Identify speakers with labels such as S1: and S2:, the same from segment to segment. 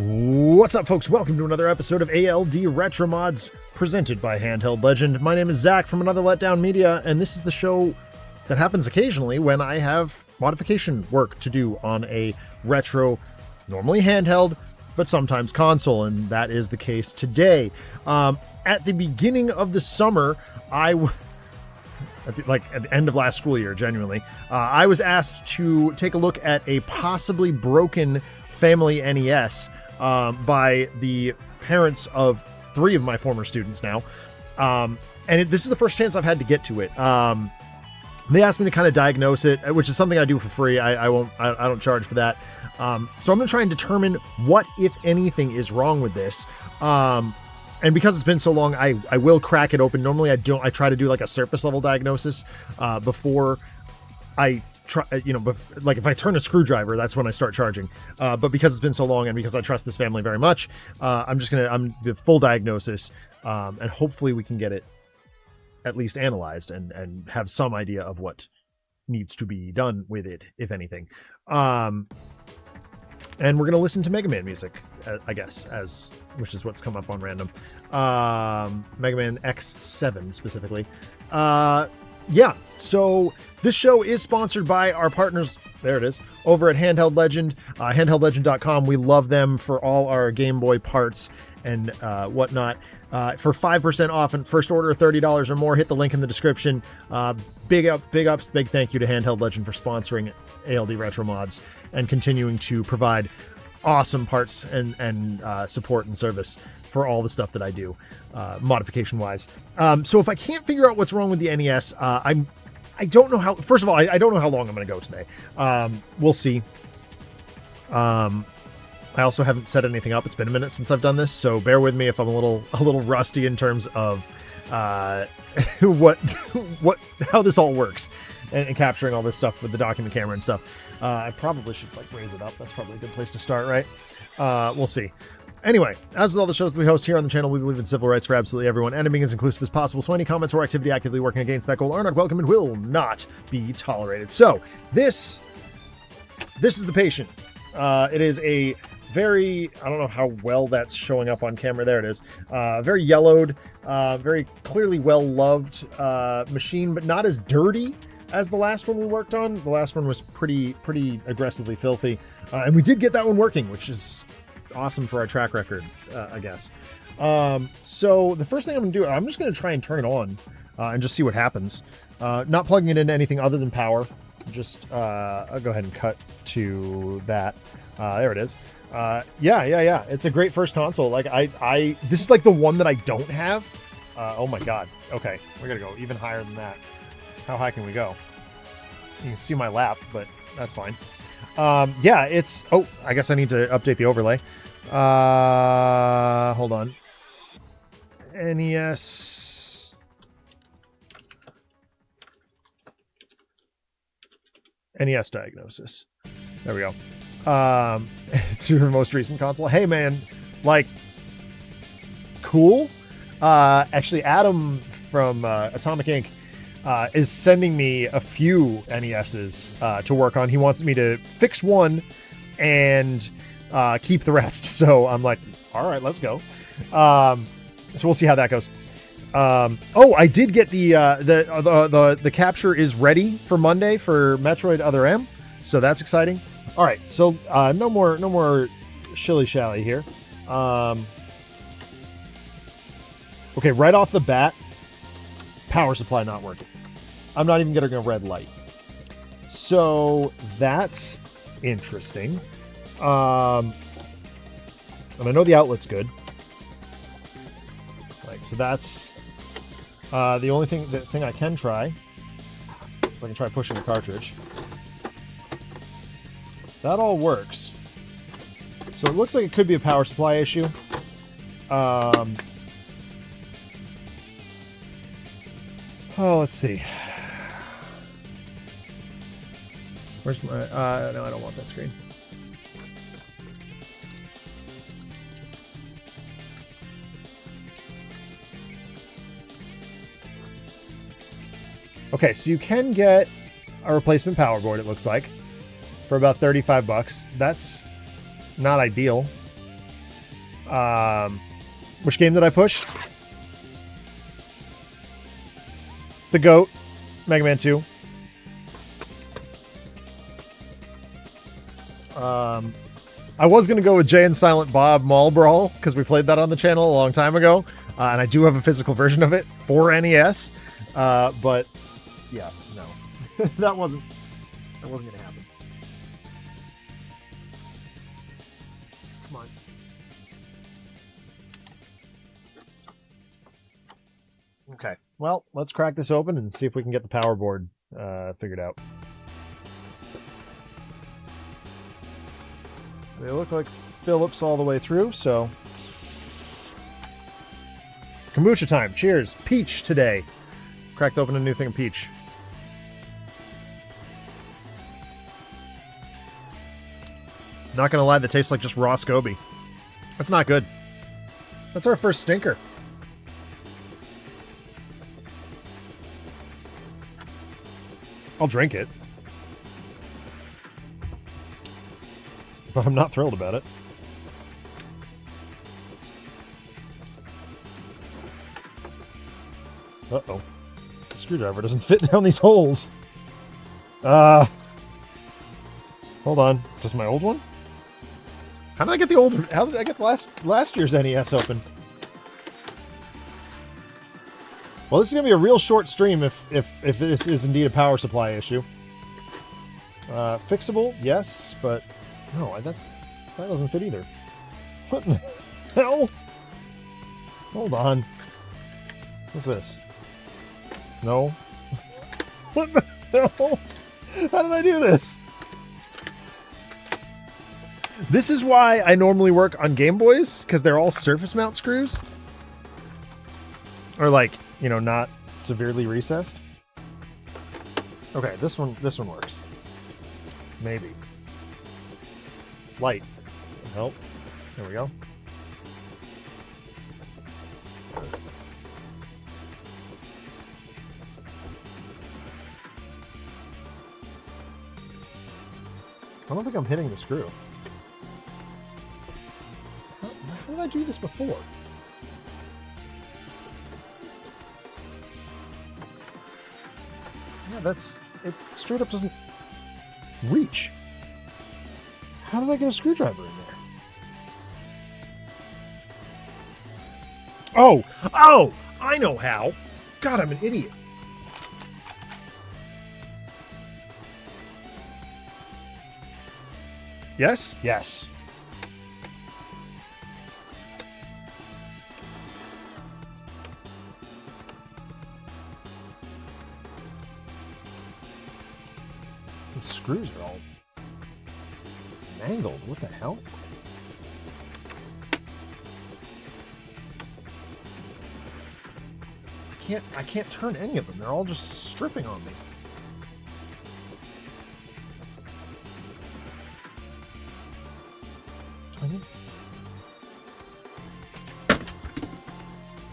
S1: What's up, folks? Welcome to another episode of ALD Retromods, presented by Handheld Legend. My name is Zach from Another Letdown Media, and this is the show that happens occasionally when I have modification work to do on a retro, normally handheld, but sometimes console, and that is the case today. At the beginning of the summer, at the end of last school year, genuinely, I was asked to take a look at a possibly broken family NES by the parents of 3 of my former students now. This is the first chance I've had to get to it. They asked me to kind of diagnose it, which is something I do for free. I don't charge for that. So I'm going to try and determine what, if anything, is wrong with this. And because it's been so long, I will crack it open. Normally I try to do like a surface level diagnosis before I try, like if I turn a screwdriver, that's when I start charging. But because it's been so long and because I trust this family very much, I'm the full diagnosis, and hopefully we can get it at least analyzed and have some idea of what needs to be done with it, if anything. And we're going to listen to Mega Man music, I guess, which is what's come up on random. Mega Man X7 specifically. So this show is sponsored by our partners, there it is, over at Handheld Legend, handheldlegend.com. We love them for all our Game Boy parts and whatnot. For 5% off and first order of $30 or more, hit the link in the description. Big thank you to Handheld Legend for sponsoring ALD Retromods and continuing to provide awesome parts and support and service for all the stuff that I do, modification wise. So if I can't figure out what's wrong with the NES, I don't know how. First of all, I don't know how long I'm going to go today. We'll see. I also haven't set anything up. It's been a minute since I've done this, so bear with me if I'm a little rusty in terms of how this all works and capturing all this stuff with the document camera and stuff. I probably should raise it up. That's probably a good place to start, right? We'll see. Anyway, as with all the shows that we host here on the channel, we believe in civil rights for absolutely everyone and being as inclusive as possible, so any comments or activity actively working against that goal are not welcome and will not be tolerated. So, this is the patient. It is a very, I don't know how well that's showing up on camera, there it is, very yellowed, very clearly well-loved machine, but not as dirty as the last one we worked on. The last one was pretty aggressively filthy, and we did get that one working, which is awesome for our track record, I guess. So the first thing I'm gonna do, I'm just gonna try and turn it on and just see what happens. Not plugging it into anything other than power. Just I'll go ahead and cut to that. There it is. Yeah. It's a great first console. Like this is like the one that I don't have. Oh my god. Okay, we're gonna go even higher than that. How high can we go? You can see my lap, but that's fine. Yeah, it's... Oh, I guess I need to update the overlay. Hold on. NES... NES diagnosis. There we go. It's your most recent console. Hey, man. Cool. Actually, Adam from Atomic Inc. Is sending me a few NESs to work on. He wants me to fix one and keep the rest. So I'm like, all right, let's go. So we'll see how that goes. Oh, I did get the capture is ready for Monday for Metroid Other M. So that's exciting. All right, so no more shilly-shally here. Okay, right off the bat, power supply not working. I'm not even getting a red light. So that's interesting. And I know the outlet's good. So that's the only thing I can try. So I can try pushing the cartridge. That all works. So it looks like it could be a power supply issue. Oh, let's see. Where's my... no, I don't want that screen. Okay, so you can get a replacement power board, it looks like, for about $35. That's not ideal. Which game did I push? The GOAT, Mega Man 2. I was going to go with Jay and Silent Bob Mall Brawl, because we played that on the channel a long time ago, and I do have a physical version of it for NES, but yeah, no. that wasn't going to happen. Come on. Okay, well, let's crack this open and see if we can get the power board figured out. They look like Phillips all the way through, so... Kombucha time. Cheers. Peach today. Cracked open a new thing of peach. Not gonna lie, that tastes like just raw SCOBY. That's not good. That's our first stinker. I'll drink it. But I'm not thrilled about it. Uh-oh. The screwdriver doesn't fit down these holes. Hold on. Just my old one? How did I get the old... How did I get last year's NES open? Well, this is going to be a real short stream if this is indeed a power supply issue. Fixable? Yes, but... No, that doesn't fit either. What in the hell? Hold on. What's this? No. What the hell? How did I do this? This is why I normally work on Game Boys, because they're all surface mount screws. Or like, you know, not severely recessed. Okay, this one works. Maybe. Light. Nope. There we go. I don't think I'm hitting the screw. How did I do this before? Yeah, it straight up doesn't reach. How did I get a screwdriver in there? Oh! Oh! I know how! God, I'm an idiot. Yes? Yes. The screws are all mangled. What the hell? I can't turn any of them. They're all just stripping on me.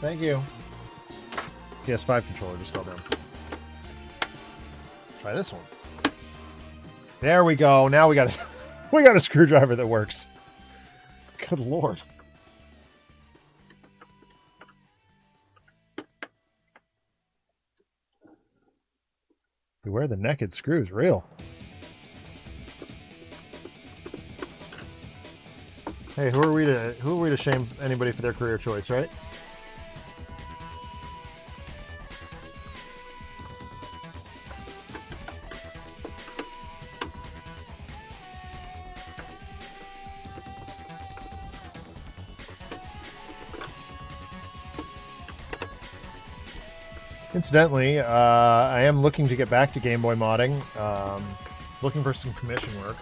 S1: Thank you. PS5 controller just fell down. Try this one. There we go. Now we got a, we got a screwdriver that works. Good lord. Beware the naked screws, real. Hey, who are we to shame anybody for their career choice, right? Incidentally, I am looking to get back to Game Boy modding, looking for some commission work.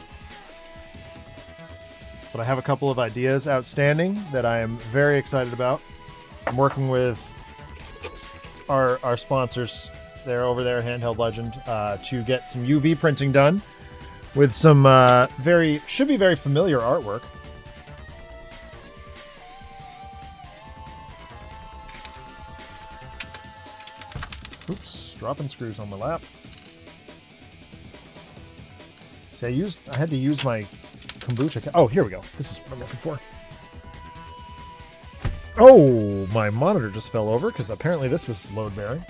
S1: But I have a couple of ideas outstanding that I am very excited about. I'm working with our sponsors over there, Handheld Legend, to get some UV printing done with some should be very familiar artwork. Oops, dropping screws on my lap. See, I had to use my kombucha. Oh, here we go. This is what I'm looking for. Oh, my monitor just fell over because apparently this was load bearing.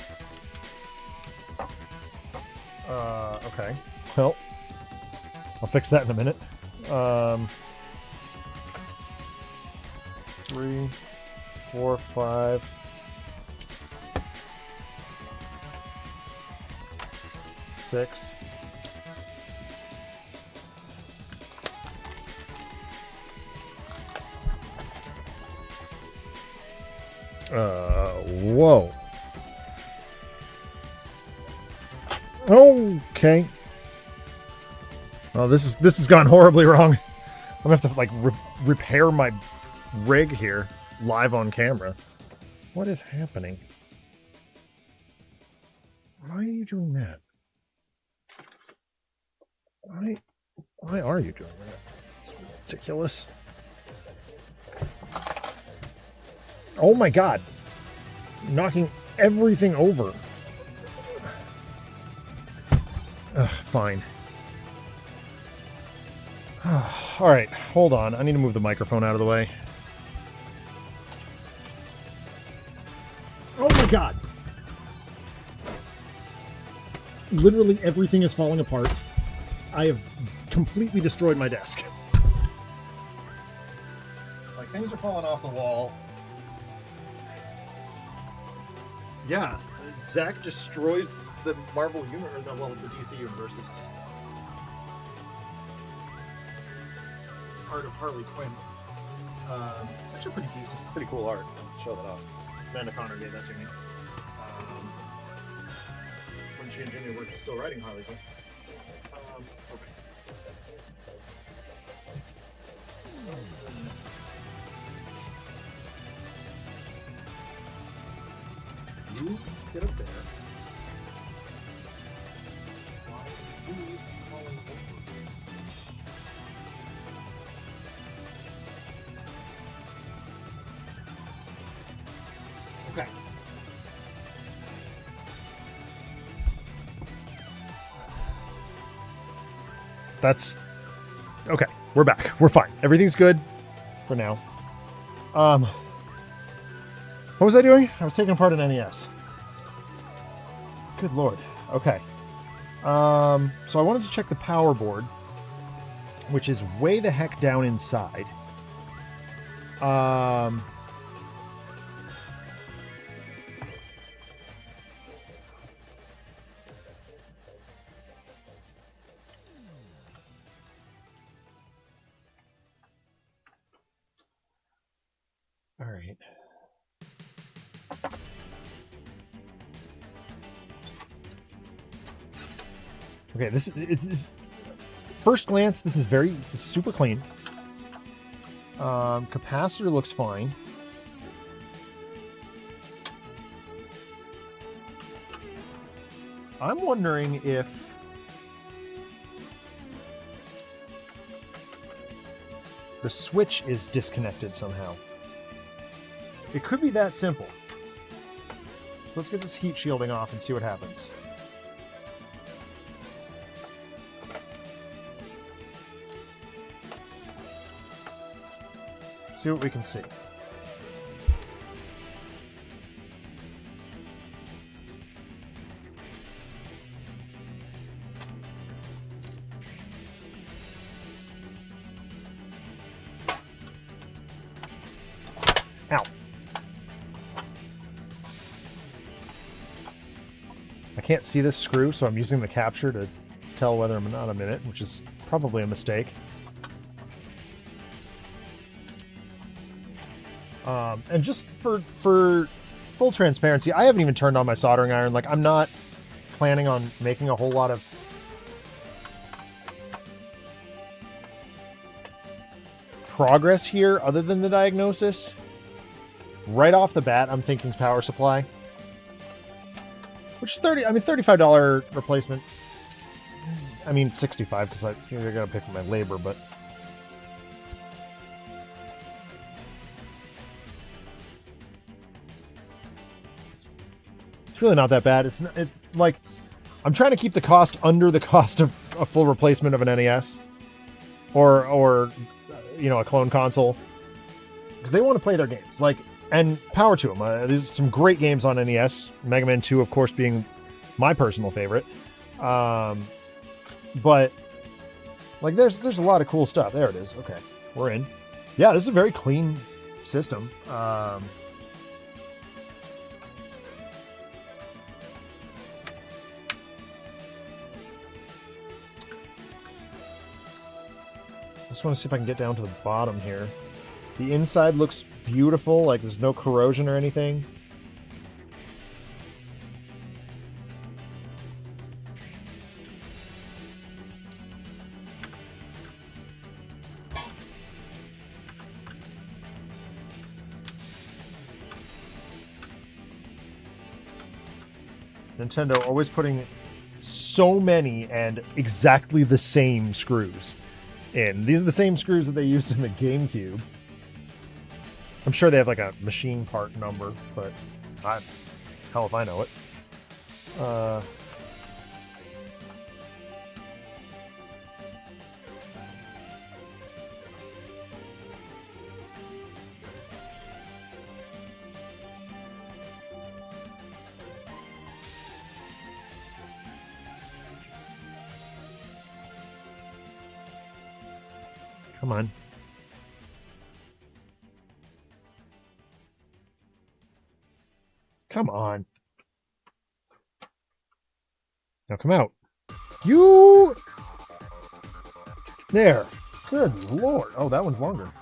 S1: Okay. Well, I'll fix that in a minute. 3, 4, 5. 6. Whoa. Okay. Oh, this has gone horribly wrong. I'm gonna have to like repair my rig here live on camera. What is happening? Why are you doing that? Why are you doing that? It's ridiculous. Oh my god. Knocking everything over. Ugh, fine. Alright, hold on. I need to move the microphone out of the way. Oh my god! Literally everything is falling apart. I have completely destroyed my desk. Like, things are falling off the wall. Yeah, Zach destroys the Marvel universe, or the DC universe. This is art of Harley Quinn. Actually pretty decent, pretty cool art. I'll show that off. Amanda Connor gave that to me. When she and Jimmy were still writing Harley Quinn. Okay. You get up there. Why are you falling over? Okay. That's okay. We're back. We're fine. Everything's good for now. What was I doing? I was taking apart an NES. Good lord. Okay. So I wanted to check the power board, which is way the heck down inside. All right. Okay, this is first glance. This is super clean. Capacitor looks fine. I'm wondering if the switch is disconnected somehow. It could be that simple. So let's get this heat shielding off and see what happens. See what we can see. Ow. I can't see this screw, so I'm using the capture to tell whether I'm not in it, which is probably a mistake. And just for full transparency, I haven't even turned on my soldering iron. Like, I'm not planning on making a whole lot of progress here other than the diagnosis. Right off the bat, I'm thinking power supply. Which is $35 replacement. I mean, 65 because I gotta pay for my labor, but it's really not that bad. It's like I'm trying to keep the cost under the cost of a full replacement of an NES or you know, a clone console, because they want to play their games. Like, And power to them. There's some great games on NES. Mega Man 2, of course, being my personal favorite. But like, there's a lot of cool stuff. There it is. Okay, we're in. Yeah, this is a very clean system. I just want to see if I can get down to the bottom here. The inside looks beautiful, like there's no corrosion or anything. Nintendo always putting so many and exactly the same screws in. These are the same screws that they used in the GameCube. I'm sure they have like a machine part number, but hell if I know it. Come on. Come on. Now come out. You... There. Good lord. Oh, that one's longer.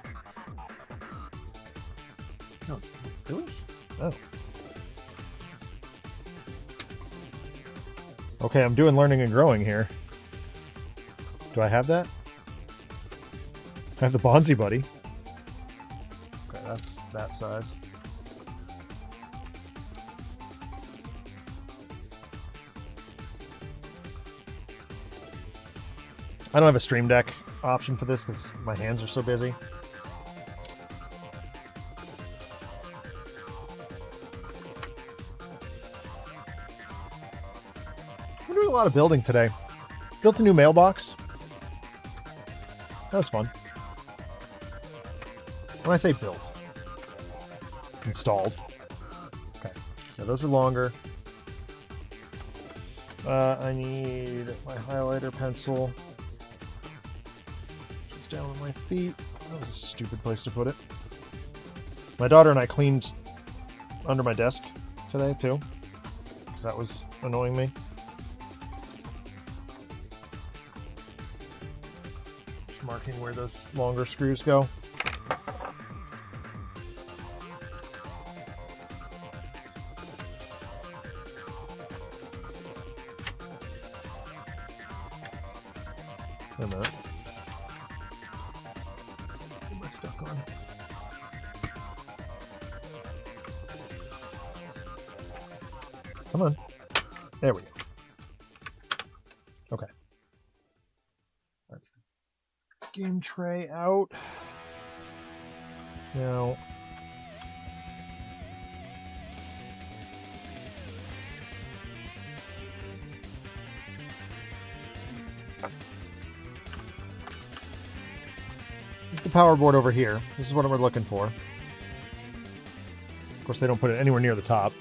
S1: No, really? Oh. Okay, I'm doing learning and growing here. Do I have that? I have the Bonzi Buddy. Okay, that's that size. I don't have a Stream Deck option for this because my hands are so busy. We're doing a lot of building today. Built a new mailbox. That was fun. When I say built, installed. Okay, now those are longer. I need my highlighter pencil. Just down on my feet. That was a stupid place to put it. My daughter and I cleaned under my desk today too, because that was annoying me. Just marking where those longer screws go. Wait a minute. Get my stuck on. Come on. There we go. Okay. That's the game tray out. Now, this is the power board over here. This is what we're looking for. Of course, they don't put it anywhere near the top.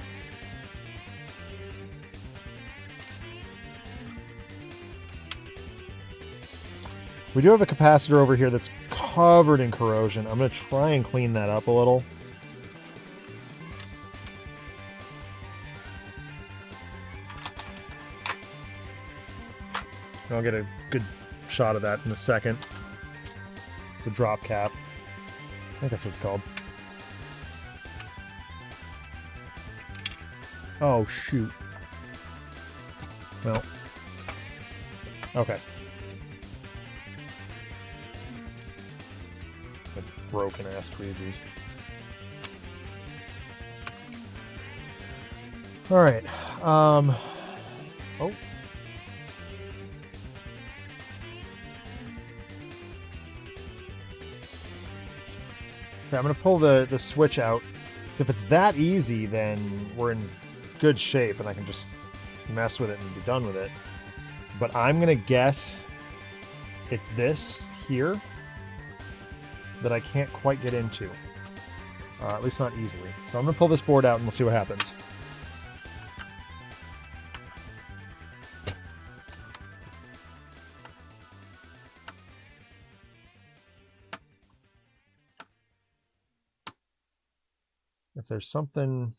S1: We do have a capacitor over here that's covered in corrosion. I'm going to try and clean that up a little. I'll get a good shot of that in a second. It's a drop cap. I think that's what it's called. Oh, shoot. Well. Okay. Broken ass tweezers. All right. Oh. Okay, I'm gonna pull the switch out. So if it's that easy, then we're in good shape, and I can just mess with it and be done with it. But I'm gonna guess it's this here that I can't quite get into. At least not easily. So I'm going to pull this board out and we'll see what happens. If there's something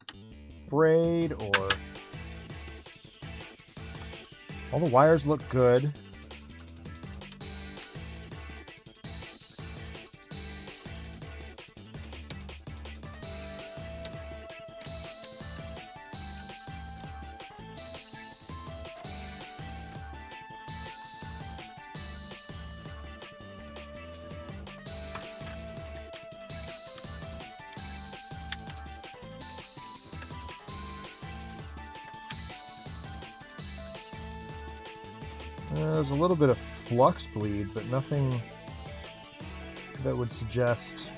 S1: frayed or... All the wires look good. There's a little bit of flux bleed, but nothing that would suggest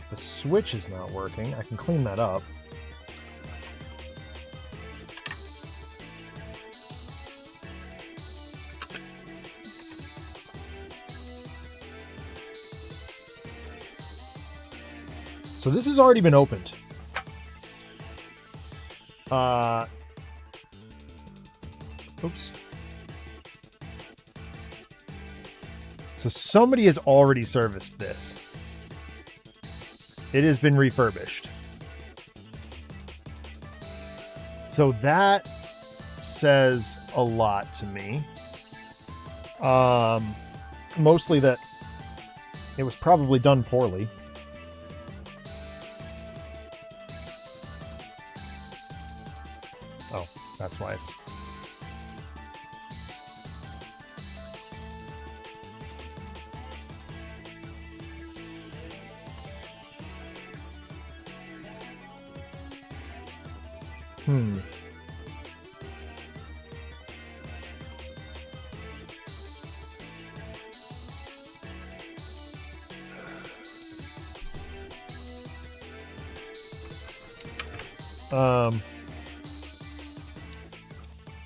S1: the switch is not working. I can clean that up. So this has already been opened. Oops. So somebody has already serviced this. It has been refurbished. So that says a lot to me. Mostly that it was probably done poorly. Oh, that's why it's...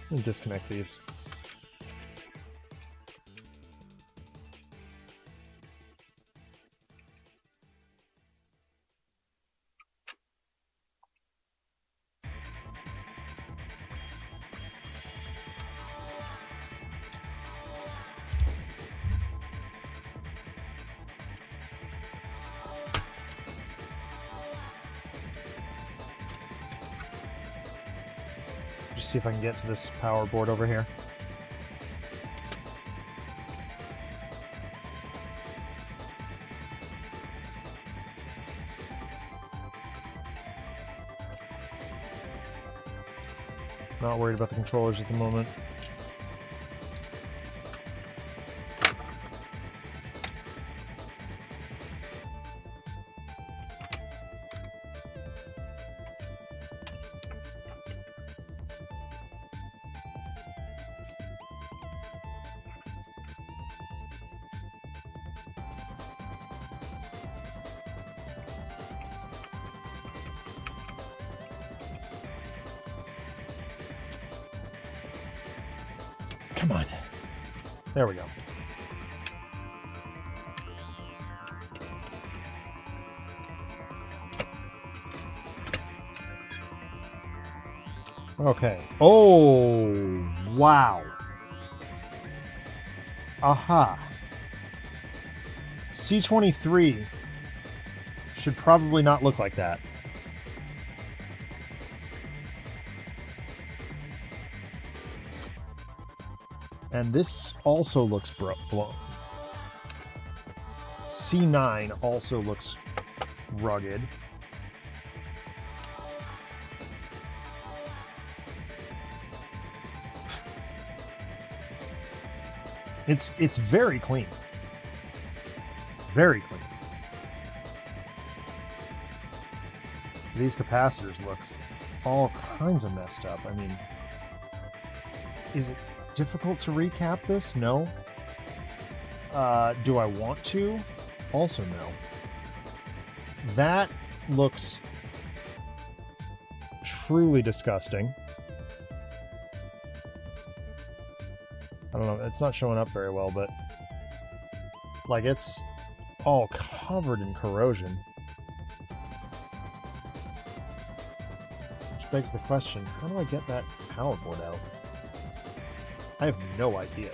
S1: Let me disconnect these. Just see if I can get to this power board over here. Not worried about the controllers at the moment. Come on. There we go. Okay. Oh, wow. Aha. C23 should probably not look like that. And this also looks blown. C9 also looks rugged. It's very clean. Very clean. These capacitors look all kinds of messed up. I mean, is it difficult to recap this? No. Do I want to? Also no. That looks truly disgusting. I don't know, it's not showing up very well, but like it's all covered in corrosion. Which begs the question, how do I get that power board out? I have no idea.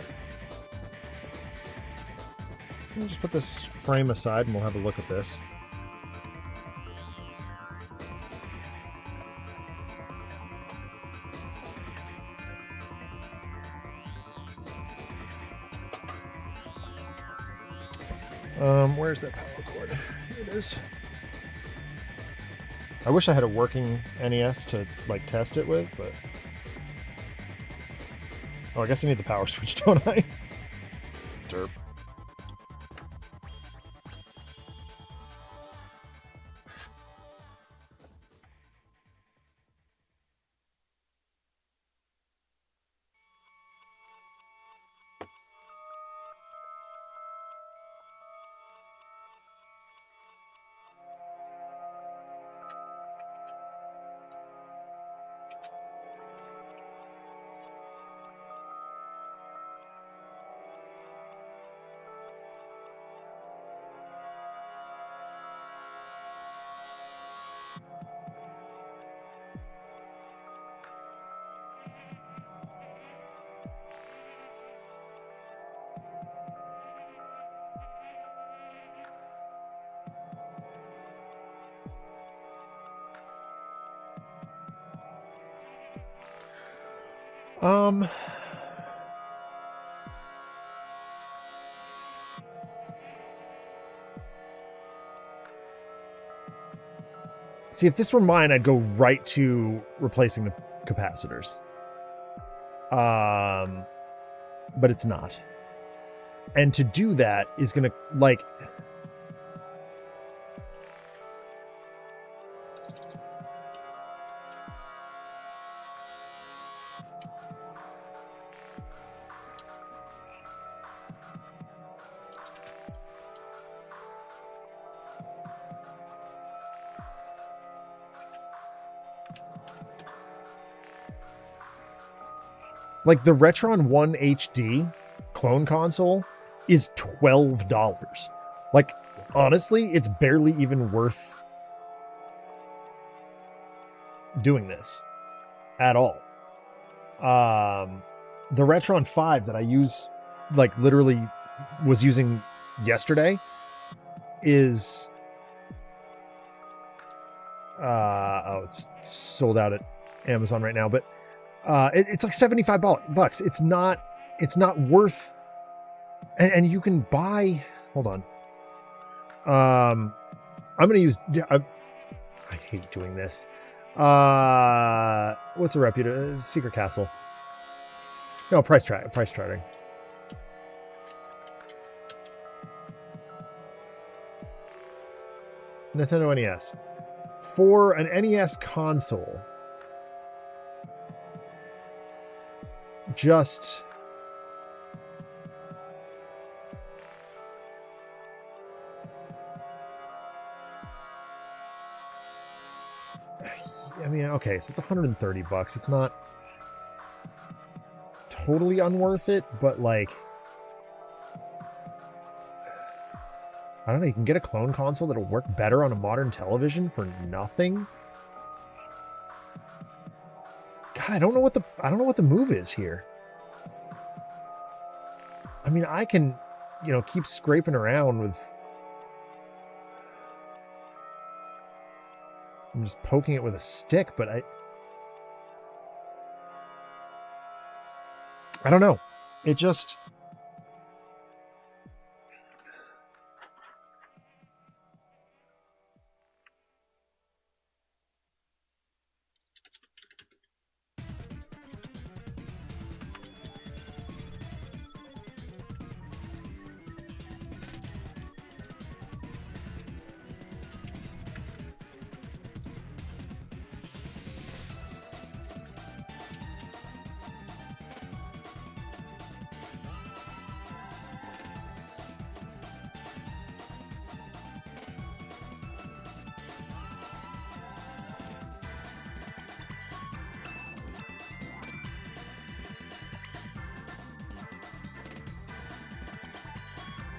S1: Let me just put this frame aside and we'll have a look at this. Where's that power cord? Here it is. I wish I had a working NES to, like, test it with, but... Oh, I guess I need the power switch, don't I? Derp. See, if this were mine, I'd go right to replacing the capacitors. But it's not. And to do that is going to, like... Like, the Retron 1 HD clone console is $12. Like, honestly, it's barely even worth doing this at all. The Retron 5 that I use, like, literally was using yesterday is... oh, it's sold out at Amazon right now, but it's like $75. It's not worth, and you can buy, hold on. I'm going to use, I hate doing this. What's a reputable, Secret Castle? No, price charting. Nintendo NES. For an NES console, just I mean, okay, so it's $130. It's not totally unworth it, but like, I don't know, you can get a clone console that'll work better on a modern television for nothing. God, I don't know what the move is here. I mean, I can, keep scraping around with... I'm just poking it with a stick, but I don't know. It just...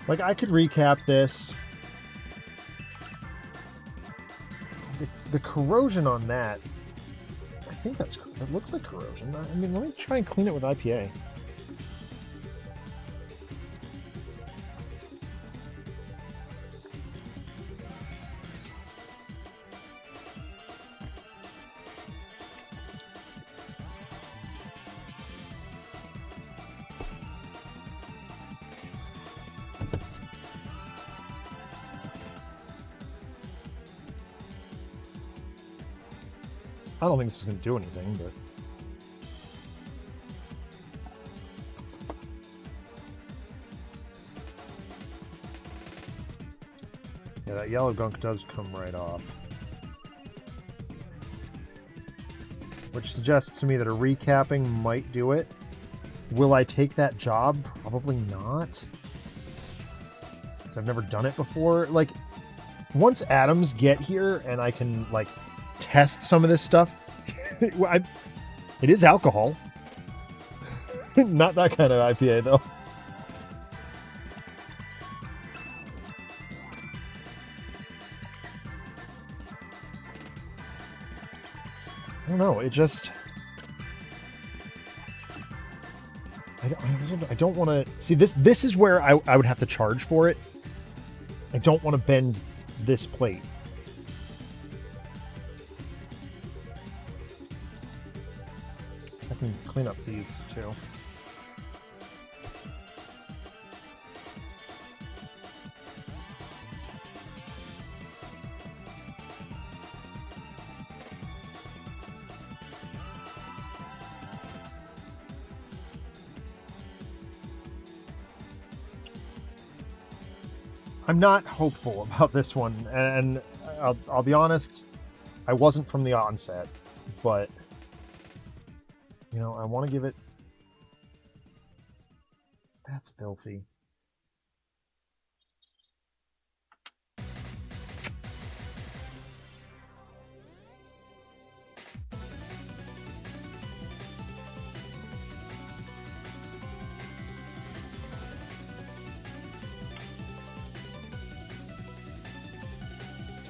S1: Like, I could recap this the corrosion on that, I think that looks like corrosion. I mean, let me try and clean it with IPA. I don't think this is going to do anything, but... yeah, that yellow gunk does come right off. Which suggests to me that a recapping might do it. Will I take that job? Probably not. Because I've never done it before. Like, once atoms get here and I can, like, test some of this stuff. It is alcohol. Not that kind of IPA, though. I don't know. It just... I don't want to... See, this is where I would have to charge for it. I don't want to bend this plate. I can clean up these too. I'm not hopeful about this one, and I'll be honest, I wasn't from the onset, but you know, I want to give it... That's filthy.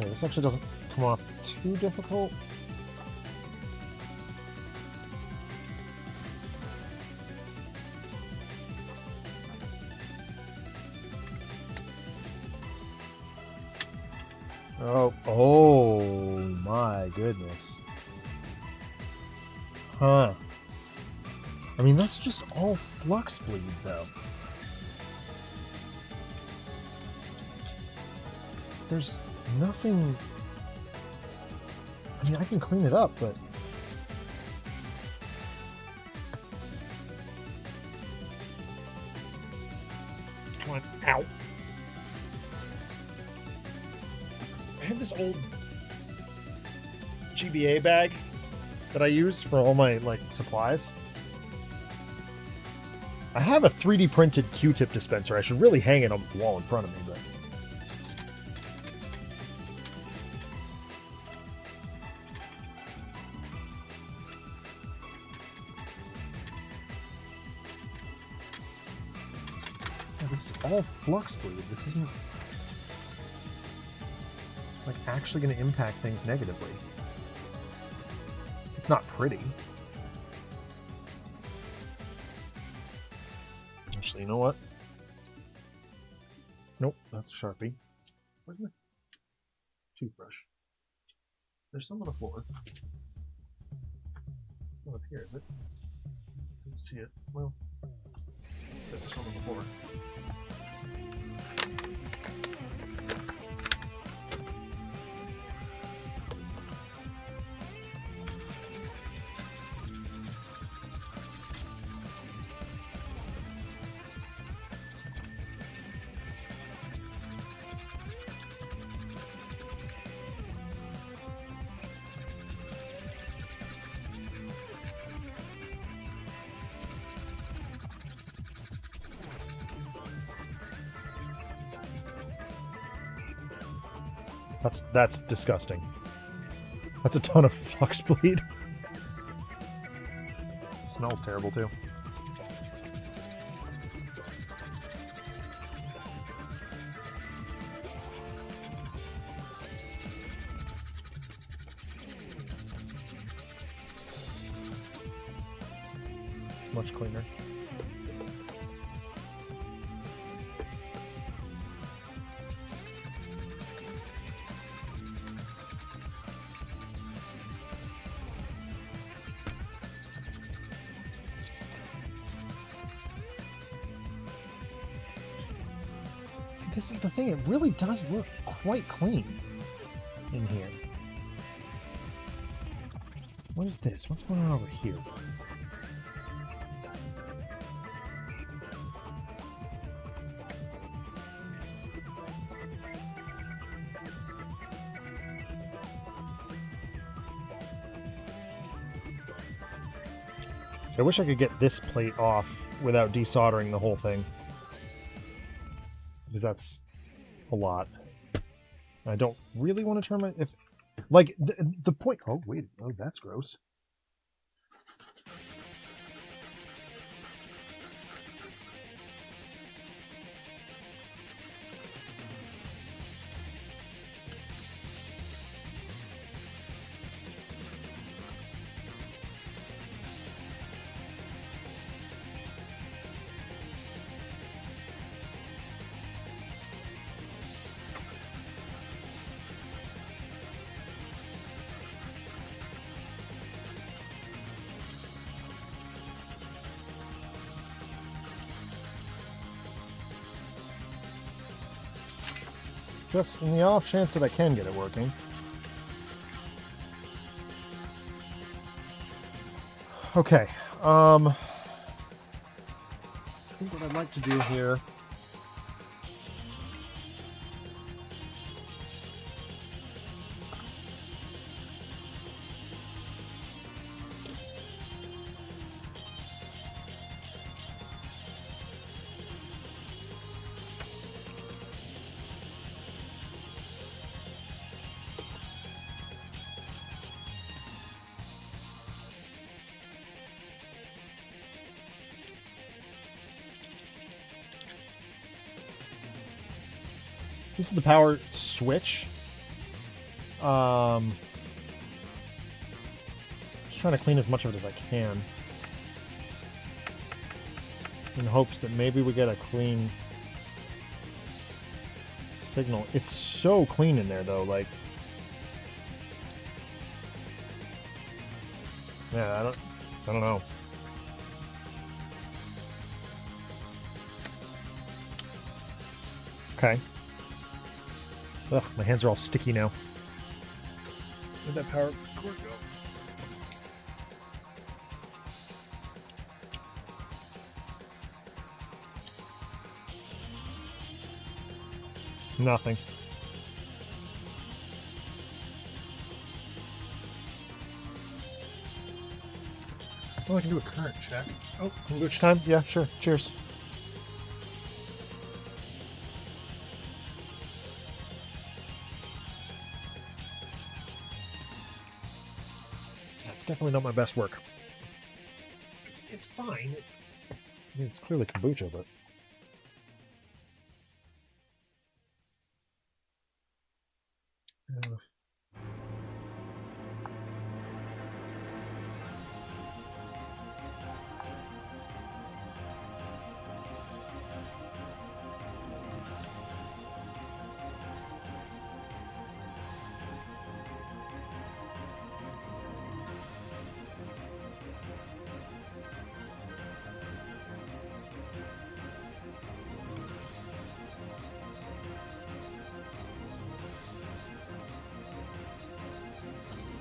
S1: Okay, this actually doesn't come off too difficult. Oh my goodness. Huh. I mean, that's just all flux bleed, though. There's nothing... I mean, I can clean it up, but... Come on, ow. I have this old GBA bag that I use for all my, like, supplies. I have a 3D printed Q-tip dispenser. I should really hang it on the wall in front of me, but... Yeah, this is all flux bleed. This isn't... like, actually going to impact things negatively. It's not pretty. Actually, you know what? Nope, that's a Sharpie. Where's my toothbrush? There's some on the floor. Not up here, is it? I don't see it. Well, there's some on the floor. That's disgusting. That's a ton of flux bleed. Smells terrible too. much cleaner. See, this is the thing. It really does look quite clean in here. What is this? What's going on over here? So I wish I could get this plate off without desoldering the whole thing, because that's a lot. I don't really want to turn my... Like, the point... Oh, wait. Oh, that's gross. Just in the off chance that I can get it working. Okay. I think what I'd like to do here... This is the power switch. Just trying to clean as much of it as I can, in hopes that maybe we get a clean signal. It's so clean in there, though. Like, yeah, I don't know. Okay. Ugh, my hands are all sticky now. Where'd that power cord go? Nothing. Oh, I can do a current check. Oh, can we go each time? Yeah, sure. Cheers. That's definitely not my best work. It's fine. I mean, it's clearly kombucha, but...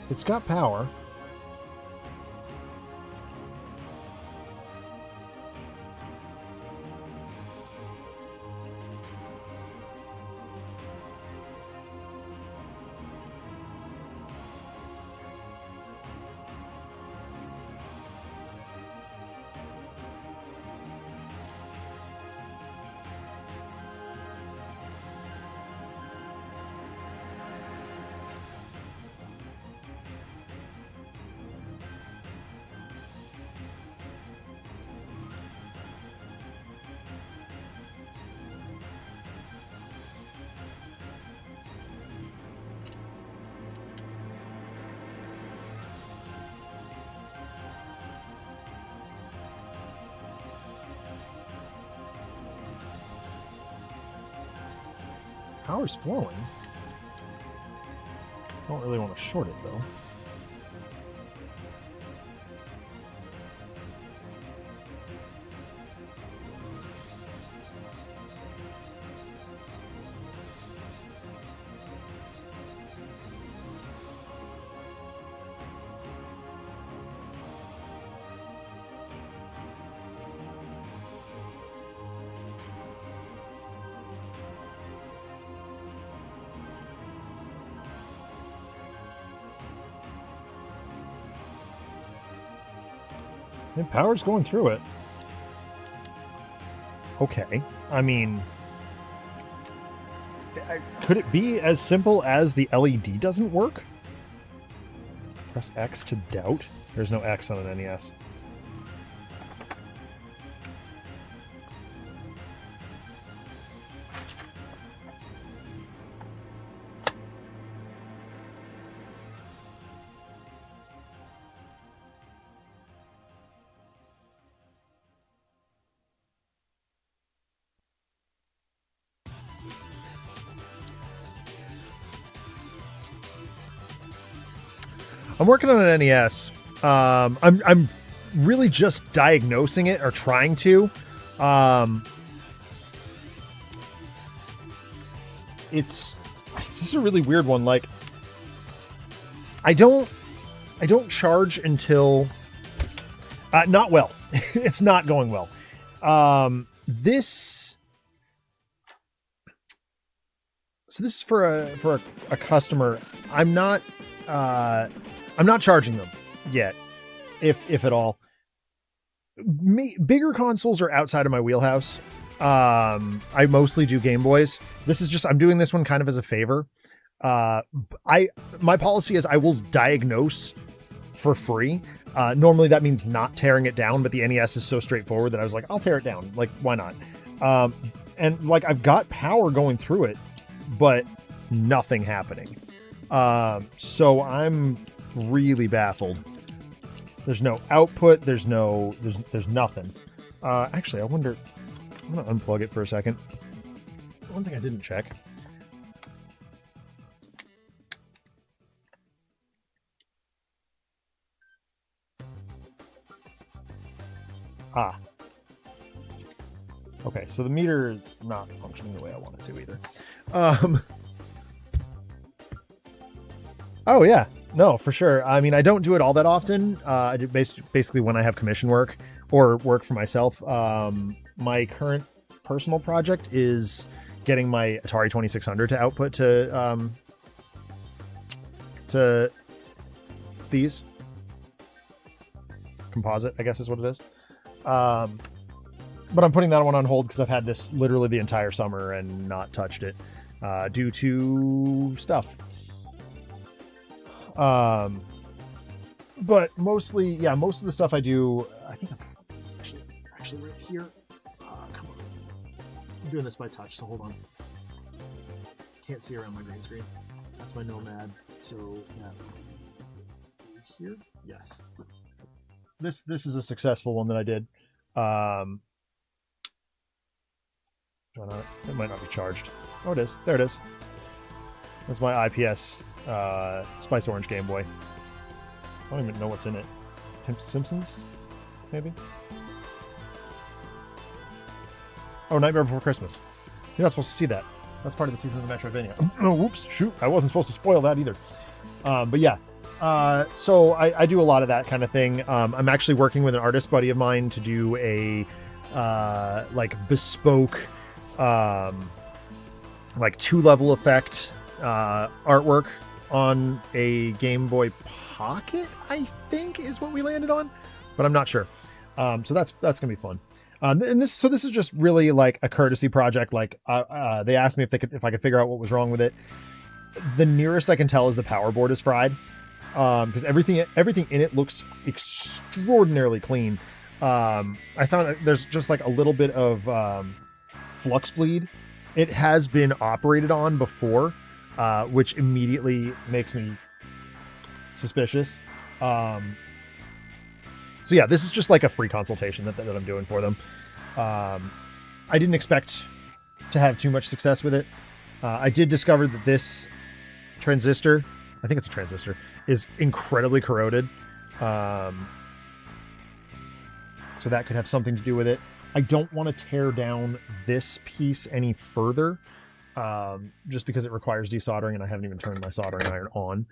S1: It's got power. Power's flowing. Don't really want to short it, though. And power's going through it. Okay. I mean, could it be as simple as the LED doesn't work? Press X to doubt. There's no X on an NES. I'm working on an NES. I'm really just diagnosing it or trying to. This is a really weird one. Like, I don't charge until not well. It's not going well. This is for a customer. I'm not charging them yet, if at all. Bigger consoles are outside of my wheelhouse. I mostly do Game Boys. This is just, I'm doing this one kind of as a favor. My policy is I will diagnose for free. Normally that means not tearing it down, but the NES is so straightforward that I was like, I'll tear it down. Like, why not? And like, I've got power going through it, but nothing happening. So I'm really baffled. There's no output. There's nothing. Actually, I wonder, I'm going to unplug it for a second. One thing I didn't check. Okay, so the meter is not functioning the way I want it to either. Oh yeah, no, for sure. I mean, I don't do it all that often. I do basically when I have commission work or work for myself. My current personal project is getting my Atari 2600 to output to these composite, I guess is what it is. But I'm putting that one on hold because I've had this literally the entire summer and not touched it due to stuff. But mostly, yeah, most of the stuff I do, I think I'm actually right here. Come on. I'm doing this by touch, so hold on. Can't see around my green screen. That's my Nomad. So, yeah. Here? Yes. This is a successful one that I did. It might not be charged. Oh, it is. There it is. That's my IPS Spice Orange Game Boy. I don't even know what's in it. Simpsons? Maybe? Oh, Nightmare Before Christmas. You're not supposed to see that. That's part of the season of the Metroidvania. Oh, whoops, shoot. I wasn't supposed to spoil that either. But yeah. So I do a lot of that kind of thing. I'm actually working with an artist buddy of mine to do a like bespoke like 2-level effect artwork on a Game Boy Pocket, I think is what we landed on, but I'm not sure. So that's gonna be fun. And this is just really like a courtesy project. Like they asked me if I could figure out what was wrong with it. The nearest I can tell is the power board is fried, because everything in it looks extraordinarily clean. I found there's just like a little bit of flux bleed. It has been operated on before, which immediately makes me suspicious. So yeah, this is just like a free consultation that I'm doing for them. I didn't expect to have too much success with it. I did discover that this transistor, I think it's a transistor, is incredibly corroded. So that could have something to do with it. I don't want to tear down this piece any further, just because it requires desoldering, and I haven't even turned my soldering iron on.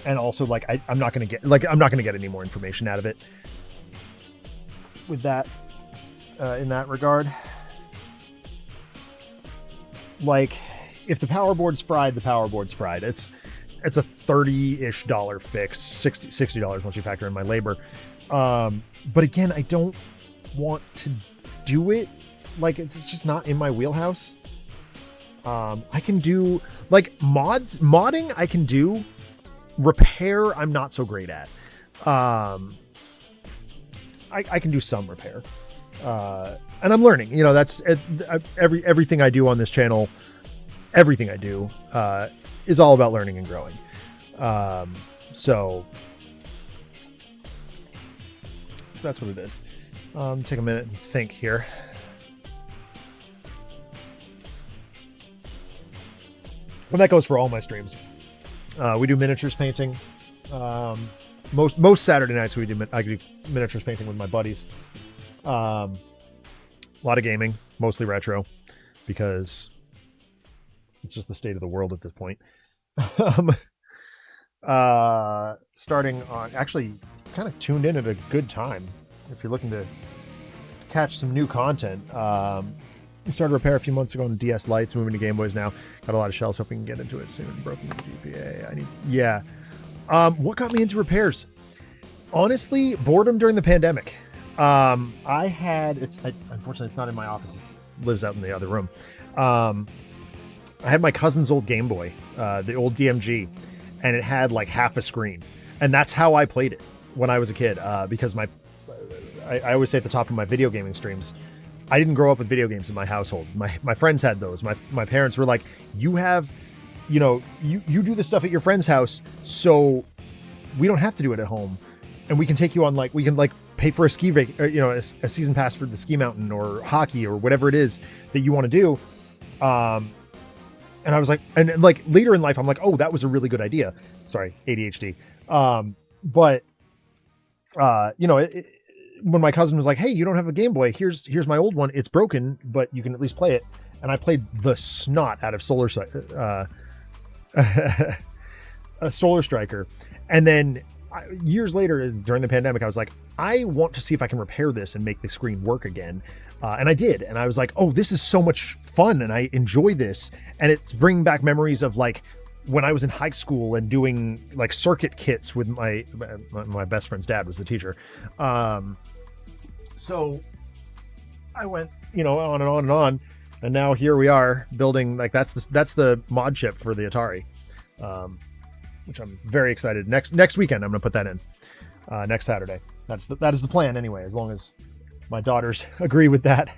S1: And also, like, I'm not going to get any more information out of it with that, in that regard. Like, if the power board's fried, the power board's fried. It's a $30-ish fix, $60 once you factor in my labor. But again, I don't want to do it. Like, it's just not in my wheelhouse. I can do, like, modding I can do. Repair, I'm not so great at. I can do some repair. And I'm learning, you know, that's everything I do on this channel. Everything I do, is all about learning and growing. So that's what it is. Take a minute and think here. And that goes for all my streams. We do miniatures painting. Most Saturday nights I do miniatures painting with my buddies. A lot of gaming, mostly retro, because it's just the state of the world at this point. Starting on, actually kind of tuned in at a good time if you're looking to catch some new content. We started repair a few months ago on DS Lights, moving to Game Boys now. Got a lot of shells, hoping to get into it soon. Broken GPA. What got me into repairs? Honestly, boredom during the pandemic. Unfortunately it's not in my office. It lives out in the other room. I had my cousin's old Game Boy, the old DMG, and it had like half a screen. And that's how I played it when I was a kid, because I always say at the top of my video gaming streams, I didn't grow up with video games in my household. My friends had those. My parents were like, you do this stuff at your friend's house, so we don't have to do it at home. And we can take you on, like, we can like pay for a a season pass for the ski mountain or hockey or whatever it is that you want to do. And I was like, and like later in life, I'm like, oh, that was a really good idea. Sorry, ADHD. When my cousin was like, hey, you don't have a Game Boy. Here's my old one. It's broken, but you can at least play it. And I played the snot out of Solar Striker. And then years later, during the pandemic, I was like, I want to see if I can repair this and make the screen work again. And I did. And I was like, oh, this is so much fun. And I enjoy this. And it's bringing back memories of like when I was in high school and doing like circuit kits with my best friend's dad was the teacher. So I went, on and on and on. And now here we are building, like, that's the mod chip for the Atari, which I'm very excited. Next weekend, I'm going to put that in, next Saturday. That is the plan anyway, as long as my daughters agree with that.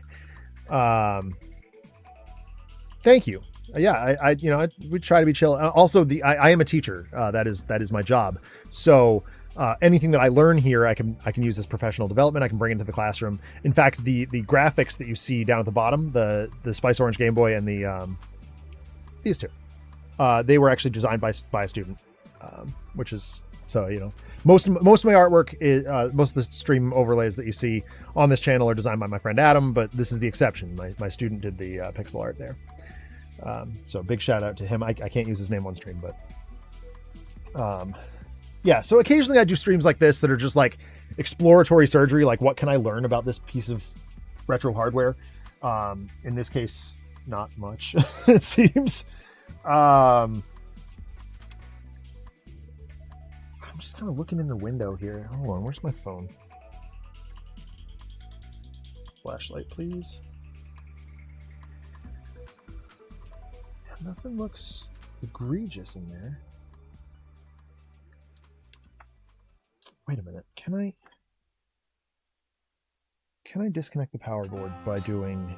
S1: Thank you. Yeah, we try to be chill. Also, I am a teacher. That is my job. So anything that I learn here, I can use as professional development. I can bring into the classroom. In fact, the graphics that you see down at the bottom, the Spice Orange Game Boy and these two, they were actually designed by a student, which is so most of my artwork is most of the stream overlays that you see on this channel are designed by my friend Adam, but this is the exception. My student did the pixel art there. So big shout out to him. I can't use his name on stream, but yeah, so occasionally I do streams like this that are just like exploratory surgery, like what can I learn about this piece of retro hardware? In this case, not much, it seems. I'm just kind of looking in the window here. Hold on, where's my phone? Flashlight, please. Nothing looks egregious in there. Wait a minute. Can I disconnect the power board by doing...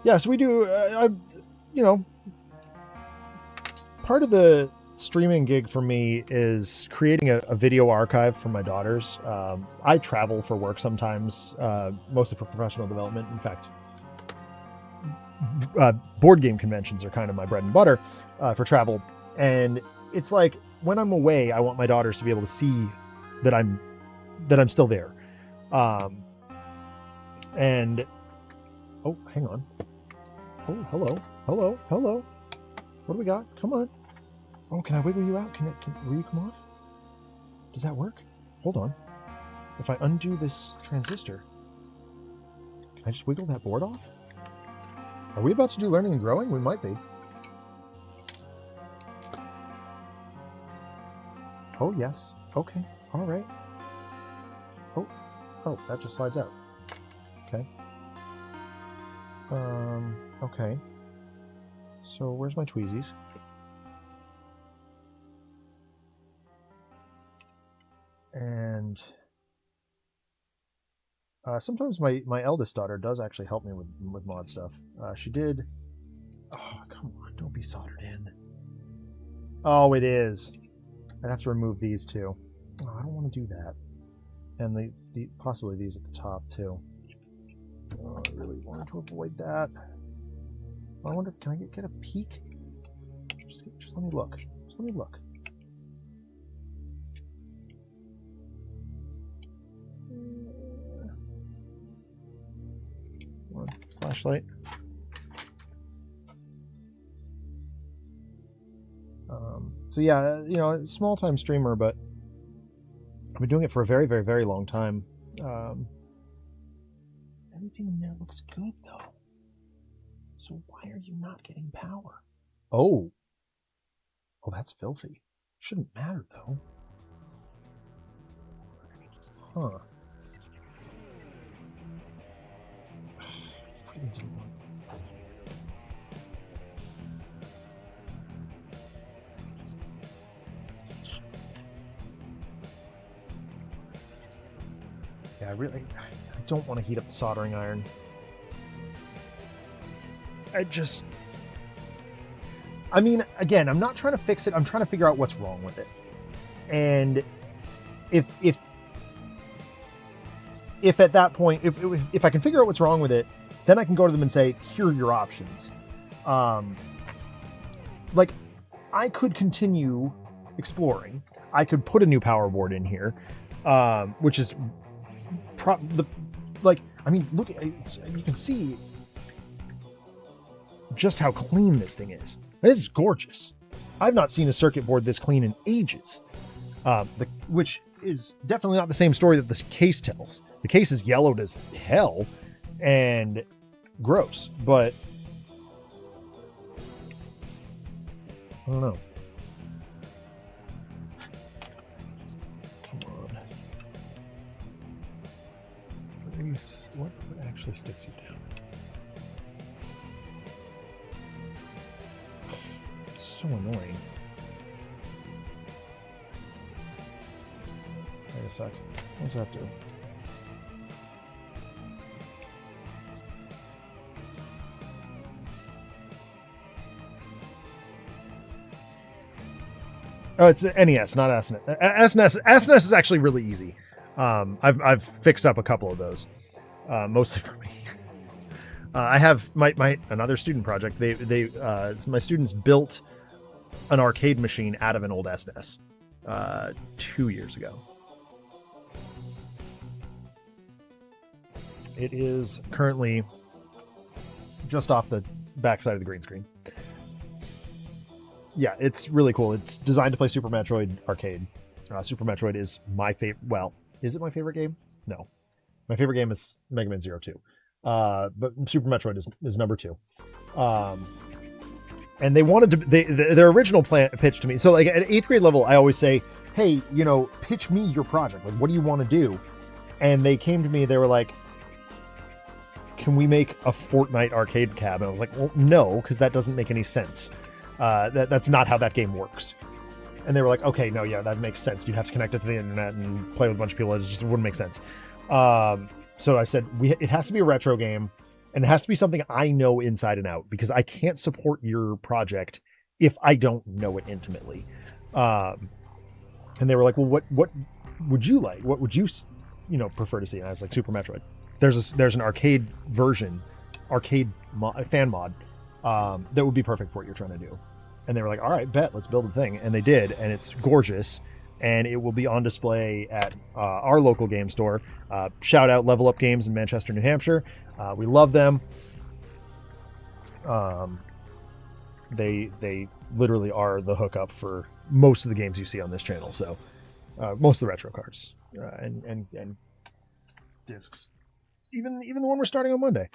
S1: Yeah, so we do, part of the streaming gig for me is creating a video archive for my daughters. I travel for work sometimes, mostly for professional development. In fact, board game conventions are kind of my bread and butter for travel. And it's like when I'm away, I want my daughters to be able to see that I'm still there. And oh, hang on. Oh, hello. What do we got? Come on. Oh, can I wiggle you out? Will you come off? Does that work? Hold on. If I undo this transistor, can I just wiggle that board off? Are we about to do learning and growing? We might be. Oh, yes. Okay. All right. Oh, that just slides out. Okay. Okay. So where's my tweezies? And sometimes my eldest daughter does actually help me with mod stuff. She did. Oh, come on! Don't be soldered in. Oh, it is. I'd have to remove these too. Oh, I don't want to do that. And the possibly these at the top too. Oh, I really wanted to avoid that. I wonder if can I get a peek? Just let me look. Just let me look. Flashlight. So yeah, you know, small time streamer, but I've been doing it for a very, very, very long time. Everything in there looks good though. So why are you not getting power? Oh, that's filthy. Shouldn't matter though. Huh. Yeah, I don't want to heat up the soldering iron. I mean, again, I'm not trying to fix it. I'm trying to figure out what's wrong with it. And if at that point, if I can figure out what's wrong with it, then I can go to them and say, here are your options. Like, I could continue exploring. I could put a new power board in here, which is I mean, look, you can see just how clean this thing is. This is gorgeous. I've not seen a circuit board this clean in ages, which is definitely not the same story that the case tells. The case is yellowed as hell and gross, but I don't know. Come on. What actually sticks you down? It's so annoying. Wait a sec. What does that do? Oh, it's NES, not SNES. SNES is actually really easy. I've fixed up a couple of those, mostly for me. I have my another student project. My students built an arcade machine out of an old SNES 2 years ago. It is currently just off the backside of the green screen. Yeah, it's really cool. It's designed to play Super Metroid Arcade. Super Metroid is my favorite. Well, is it my favorite game? No. My favorite game is Mega Man Zero 2. But Super Metroid is number 2. And they wanted to... their original pitch to me... So, like, at 8th grade level, I always say, hey, you know, pitch me your project. Like, what do you want to do? And they came to me, they were like, can we make a Fortnite arcade cab? And I was like, well, no, because that doesn't make any sense. That's not how that game works. And they were like, okay, no, yeah, that makes sense. You'd have to connect it to the internet and play with a bunch of people. It just wouldn't make sense. So I said, it has to be a retro game, and it has to be something I know inside and out, because I can't support your project if I don't know it intimately. And they were like, well, what would you like? What would you prefer to see? And I was like, Super Metroid. There's an arcade version, fan mod, that would be perfect for what you're trying to do. And they were like, all right, bet, let's build a thing. And they did, and it's gorgeous. And it will be on display at our local game store. Shout out Level Up Games in Manchester, New Hampshire. We love them. They literally are the hookup for most of the games you see on this channel. So most of the retro cards and discs, even the one we're starting on Monday.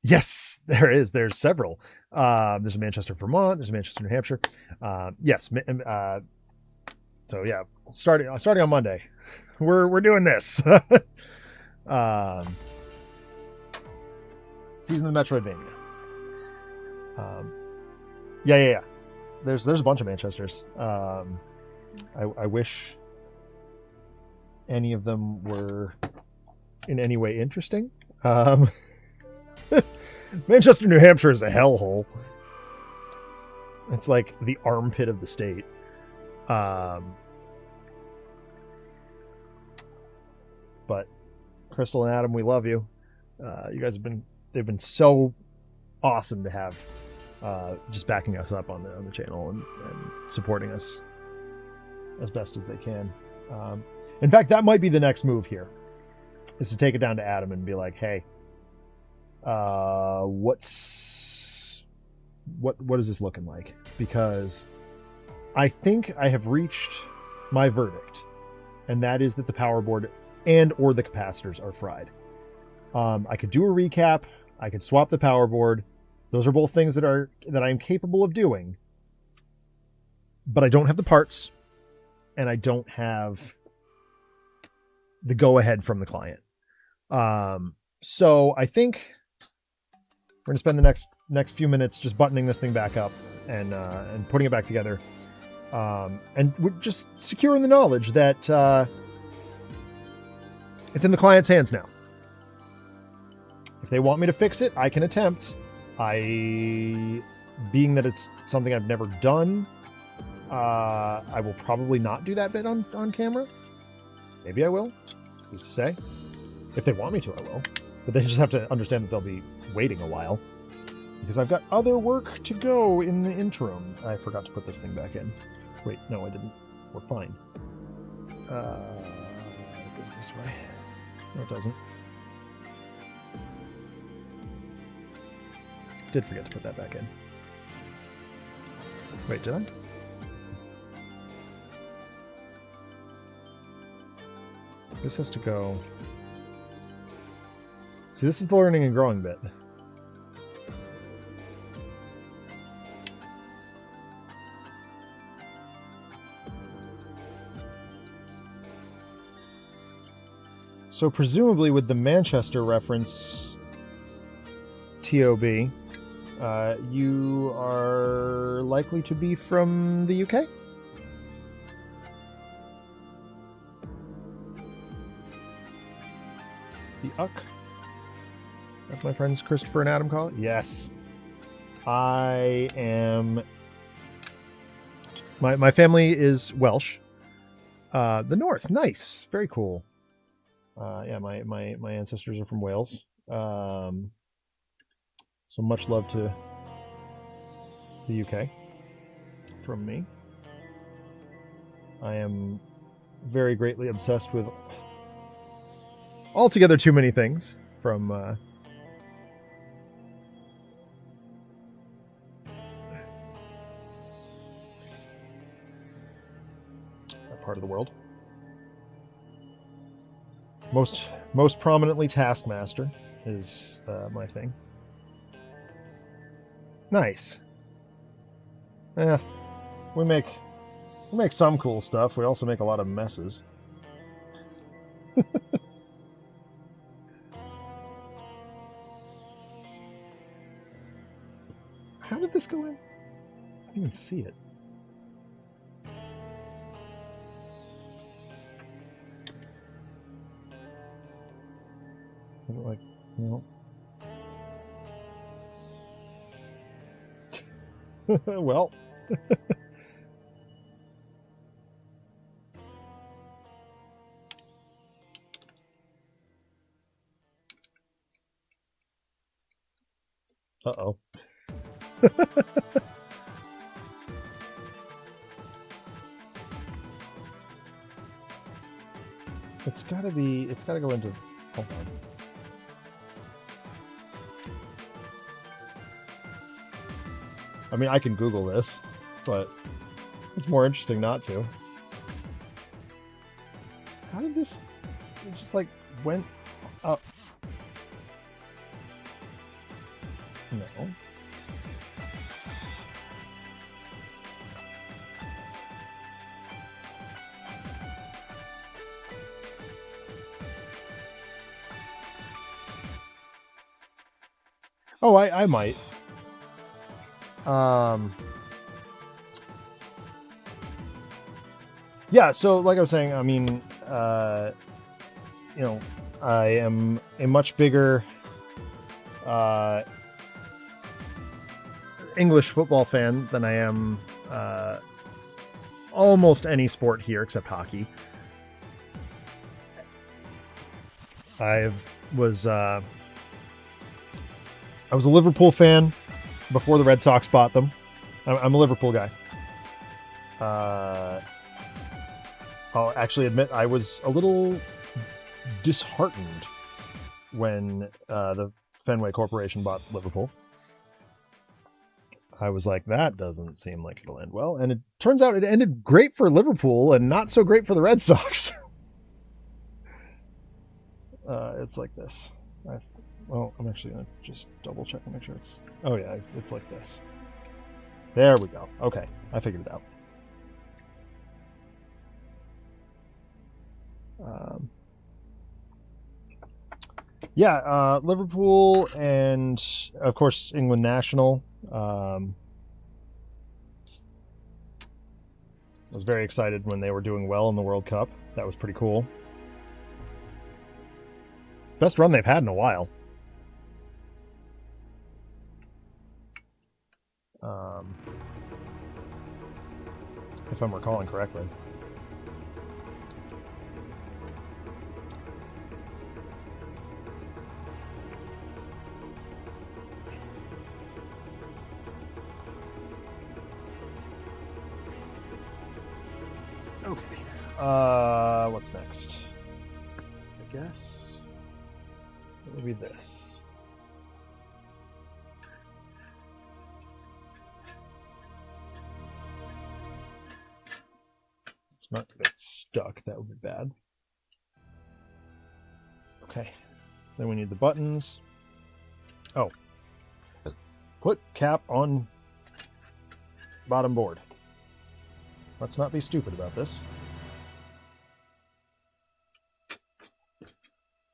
S1: Yes, there is. There's several. There's a Manchester, Vermont. There's a Manchester, New Hampshire. Yes. So yeah, starting on Monday, we're doing this. Season of the Metroidvania. Yeah. There's a bunch of Manchesters. I wish any of them were in any way interesting. Manchester, New Hampshire is a hellhole. It's like the armpit of the state. But Crystal and Adam, we love you. You guys they've been so awesome to have, just backing us up on the channel and supporting us as best as they can. In fact, that might be the next move here, is to take it down to Adam and be like, hey, what is this looking like? Because I think I have reached my verdict, and that is that the power board and or the capacitors are fried. I could do a recap. I could swap the power board. Those are both things that I am capable of doing, but I don't have the parts, and I don't have the go-ahead from the client. So I think we're going to spend the next few minutes just buttoning this thing back up and putting it back together. And we're just securing the knowledge that it's in the client's hands now. If they want me to fix it, I can attempt. Being that it's something I've never done, I will probably not do that bit on camera. Maybe I will. Who's to say? If they want me to, I will. But they just have to understand that they'll be waiting a while, because I've got other work to go in the interim. I forgot to put this thing back in. Wait, no, I didn't. We're fine. It goes this way. No, it doesn't. Did forget to put that back in. Wait, did I? This has to go... See, this is the learning and growing bit. So presumably with the Manchester reference, TOB, you are likely to be from the UK? The UK? As my friends Christopher and Adam call it? Yes. I am... My family is Welsh. The North. Nice. Very cool. Yeah, my ancestors are from Wales. So much love to the UK from me. I am very greatly obsessed with altogether too many things from that part of the world. Most prominently, Taskmaster is my thing. Nice. Yeah, we make some cool stuff. We also make a lot of messes. How did this go in? I didn't even see it. Was it like, no? Well. Uh-oh. It's gotta go into, hold on. I mean, I can Google this, but it's more interesting not to. How did this, it just like went up? No. Oh, I might. Yeah, so like I was saying, I mean, you know, I am a much bigger English football fan than I am almost any sport here except hockey. I was a Liverpool fan before the Red Sox bought them. I'm a Liverpool guy. I'll actually admit I was a little disheartened when the Fenway Corporation bought Liverpool. I was like, that doesn't seem like it'll end well. And it turns out it ended great for Liverpool and not so great for the Red Sox. It's like this. Well, I'm actually going to just double check and make sure it's... Oh, yeah, it's like this. There we go. Okay, I figured it out. Yeah, Liverpool and, of course, England national. I was very excited when they were doing well in the World Cup. That was pretty cool. Best run they've had in a while. If I'm recalling correctly. Okay. What's next? I guess it would be this. Let's not get stuck. That would be bad. Okay. Then we need the buttons. Oh. Put cap on bottom board. Let's not be stupid about this.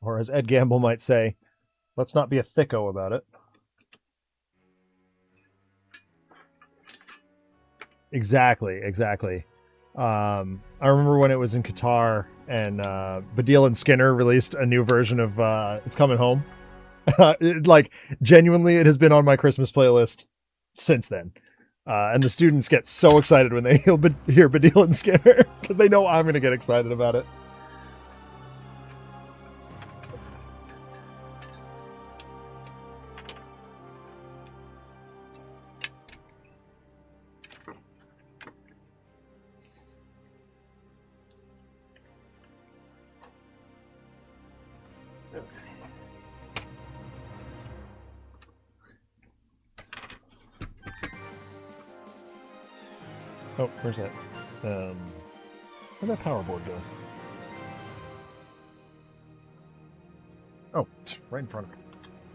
S1: Or as Ed Gamble might say, let's not be a thicko about it. Exactly. I remember when it was in Qatar and Badil and Skinner released a new version of It's Coming Home. Like, genuinely, it has been on my Christmas playlist since then. And the students get so excited when they hear Badil and Skinner because they know I'm going to get excited about it. Oh, where's that? Where'd that power board go? Oh, right in front of me.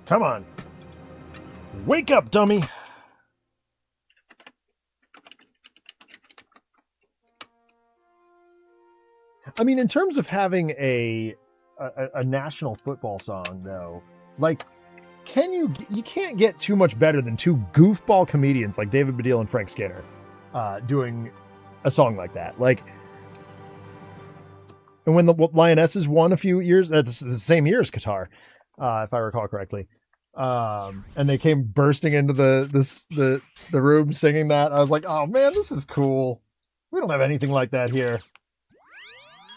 S1: Come on. Wake up, dummy. I mean, in terms of having a national football song, though, like, you can't get too much better than two goofball comedians like David Baddiel and Frank Skinner doing a song like that. Like, and when the Lionesses won a few years, that's the same year as Qatar, if I recall correctly, and they came bursting into the room singing that, I was like, oh man, this is cool. We don't have anything like that here.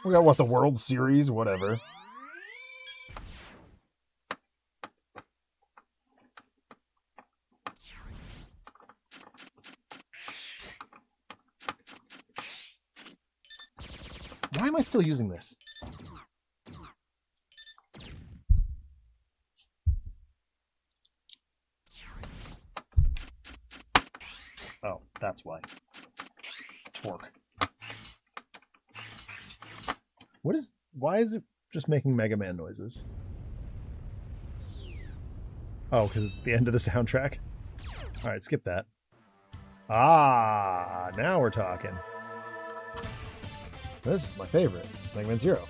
S1: We got what, the World Series, whatever. still using this? Oh, that's why. Torque. Why is it just making Mega Man noises? Oh, because it's the end of the soundtrack? Alright, skip that. Ah, now we're talking. This is my favorite. Mega Man Zero.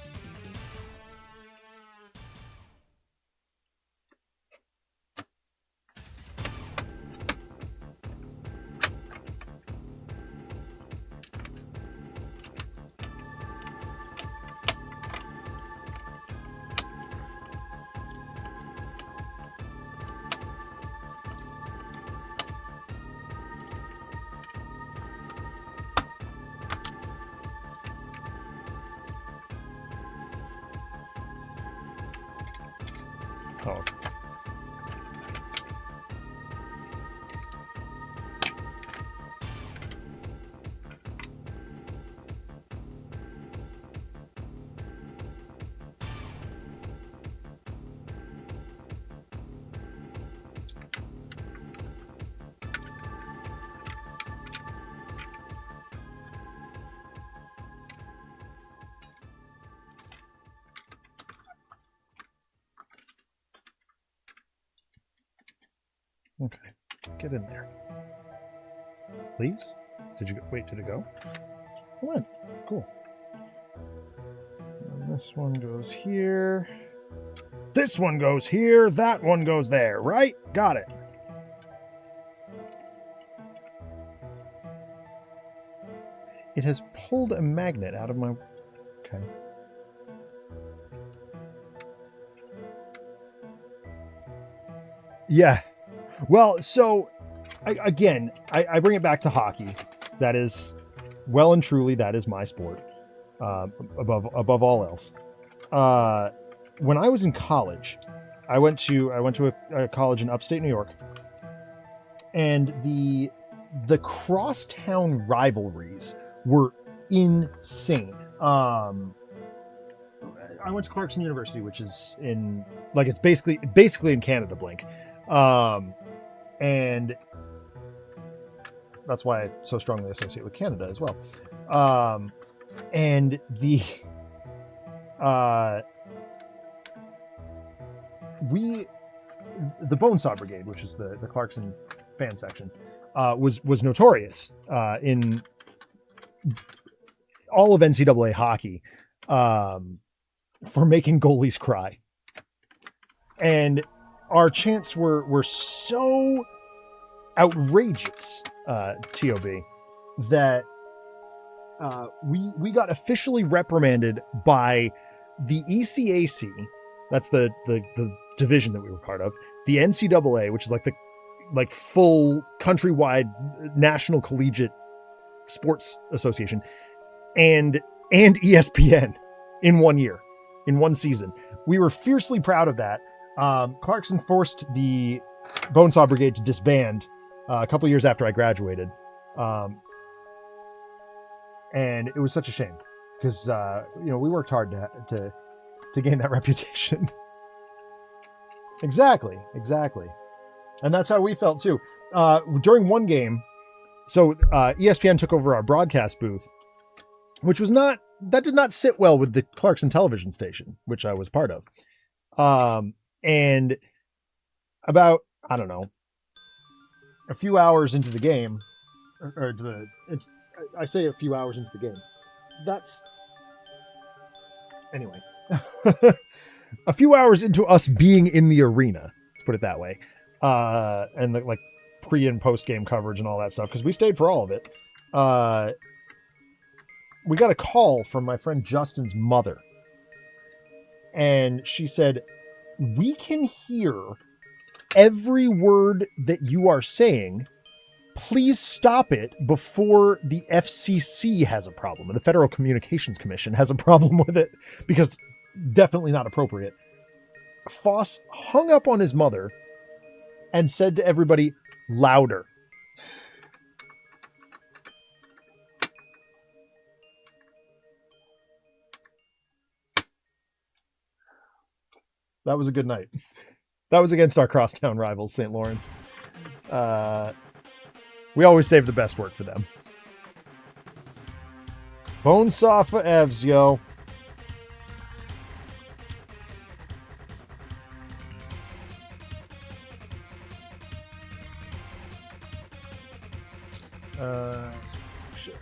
S1: Oh. Okay, get in there. Please? Did you go? Wait, did it go? Come on. Cool. And this one goes here. This one goes here. That one goes there, right? Got it. It has pulled a magnet out of my... Okay. Yeah. Well, so, I bring it back to hockey. That is, well and truly, that is my sport, above all else. When I was in college, I went to a college in upstate New York, and the crosstown rivalries were insane. I went to Clarkson University, which is in, like, it's basically in Canada, Blink. And that's why I so strongly associate with Canada as well. And the Bonesaw Brigade, which is the Clarkson fan section, was notorious in all of NCAA hockey for making goalies cry. And our chants were so outrageous, TOB, that we got officially reprimanded by the ECAC. That's the division that we were part of. The NCAA, which is like full countrywide national collegiate sports association, and ESPN in 1 year, in one season. We were fiercely proud of that. Clarkson forced the Bonesaw Brigade to disband a couple years after I graduated. And it was such a shame because, we worked hard to gain that reputation. Exactly. And that's how we felt too. During one game, so ESPN took over our broadcast booth, which that did not sit well with the Clarkson television station, which I was part of. And about, I don't know, a few hours into the game, I say a few hours into the game. Anyway, a few hours into us being in the arena, let's put it that way. And like pre and post game coverage and all that stuff, because we stayed for all of it. We got a call from my friend Justin's mother. And she said, "We can hear every word that you are saying. Please stop it before the FCC has a problem, and the Federal Communications Commission has a problem with it, because definitely not appropriate." Foss hung up on his mother and said to everybody, "Louder." That was a good night. That was against our crosstown rivals, St. Lawrence. We always save the best work for them. Bonesaw for Evs, yo. Shit.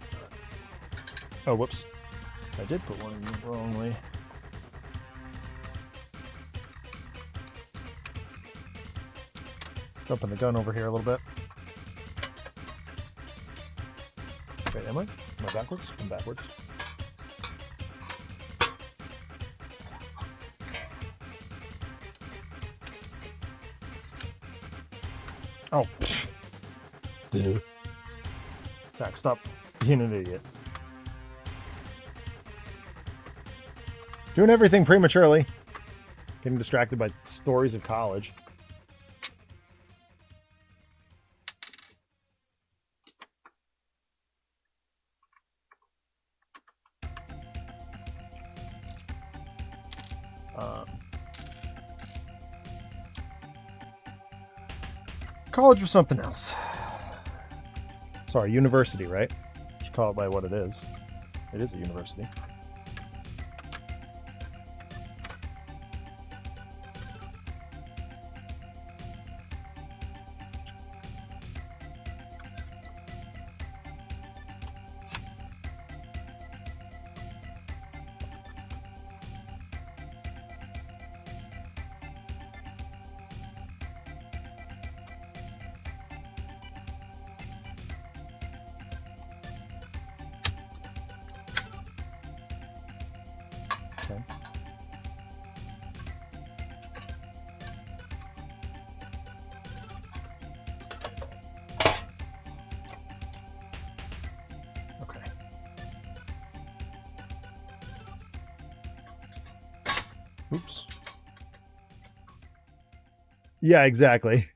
S1: Oh, whoops. I did put one in the wrong way. Jumping the gun over here a little bit. Wait, am I? Am I backwards? I'm backwards. Oh. Dude. Zach, stop being an idiot. Doing everything prematurely. Getting distracted by stories of college. College was something else. Sorry, university, right? You should call it by what it is. It is a university. Okay. Okay. Oops. Yeah, exactly.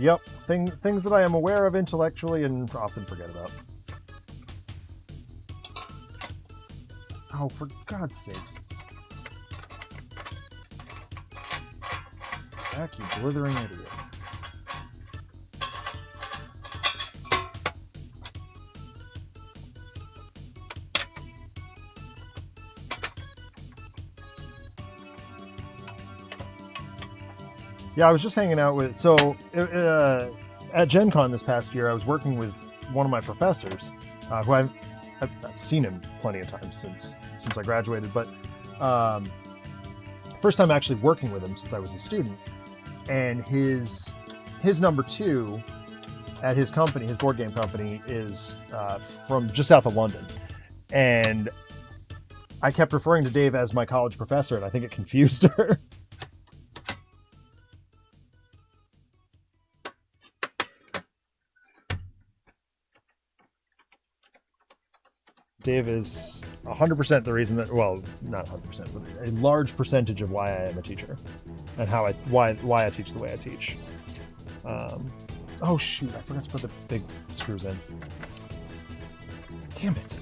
S1: Yep, things that I am aware of intellectually and often forget about. Oh, for God's sakes. Zach, you blithering idiot. Yeah, I was just hanging out with... So, at Gen Con this past year, I was working with one of my professors, who I've seen him plenty of times since I graduated, but first time actually working with him since I was a student. And his number two at his company, his board game company, is from just south of London. And I kept referring to Dave as my college professor, and I think it confused her. Dave is 100% the reason that, well, not 100%, but a large percentage of why I am a teacher and why I teach the way I teach. Oh shoot, I forgot to put the big screws in. Damn it.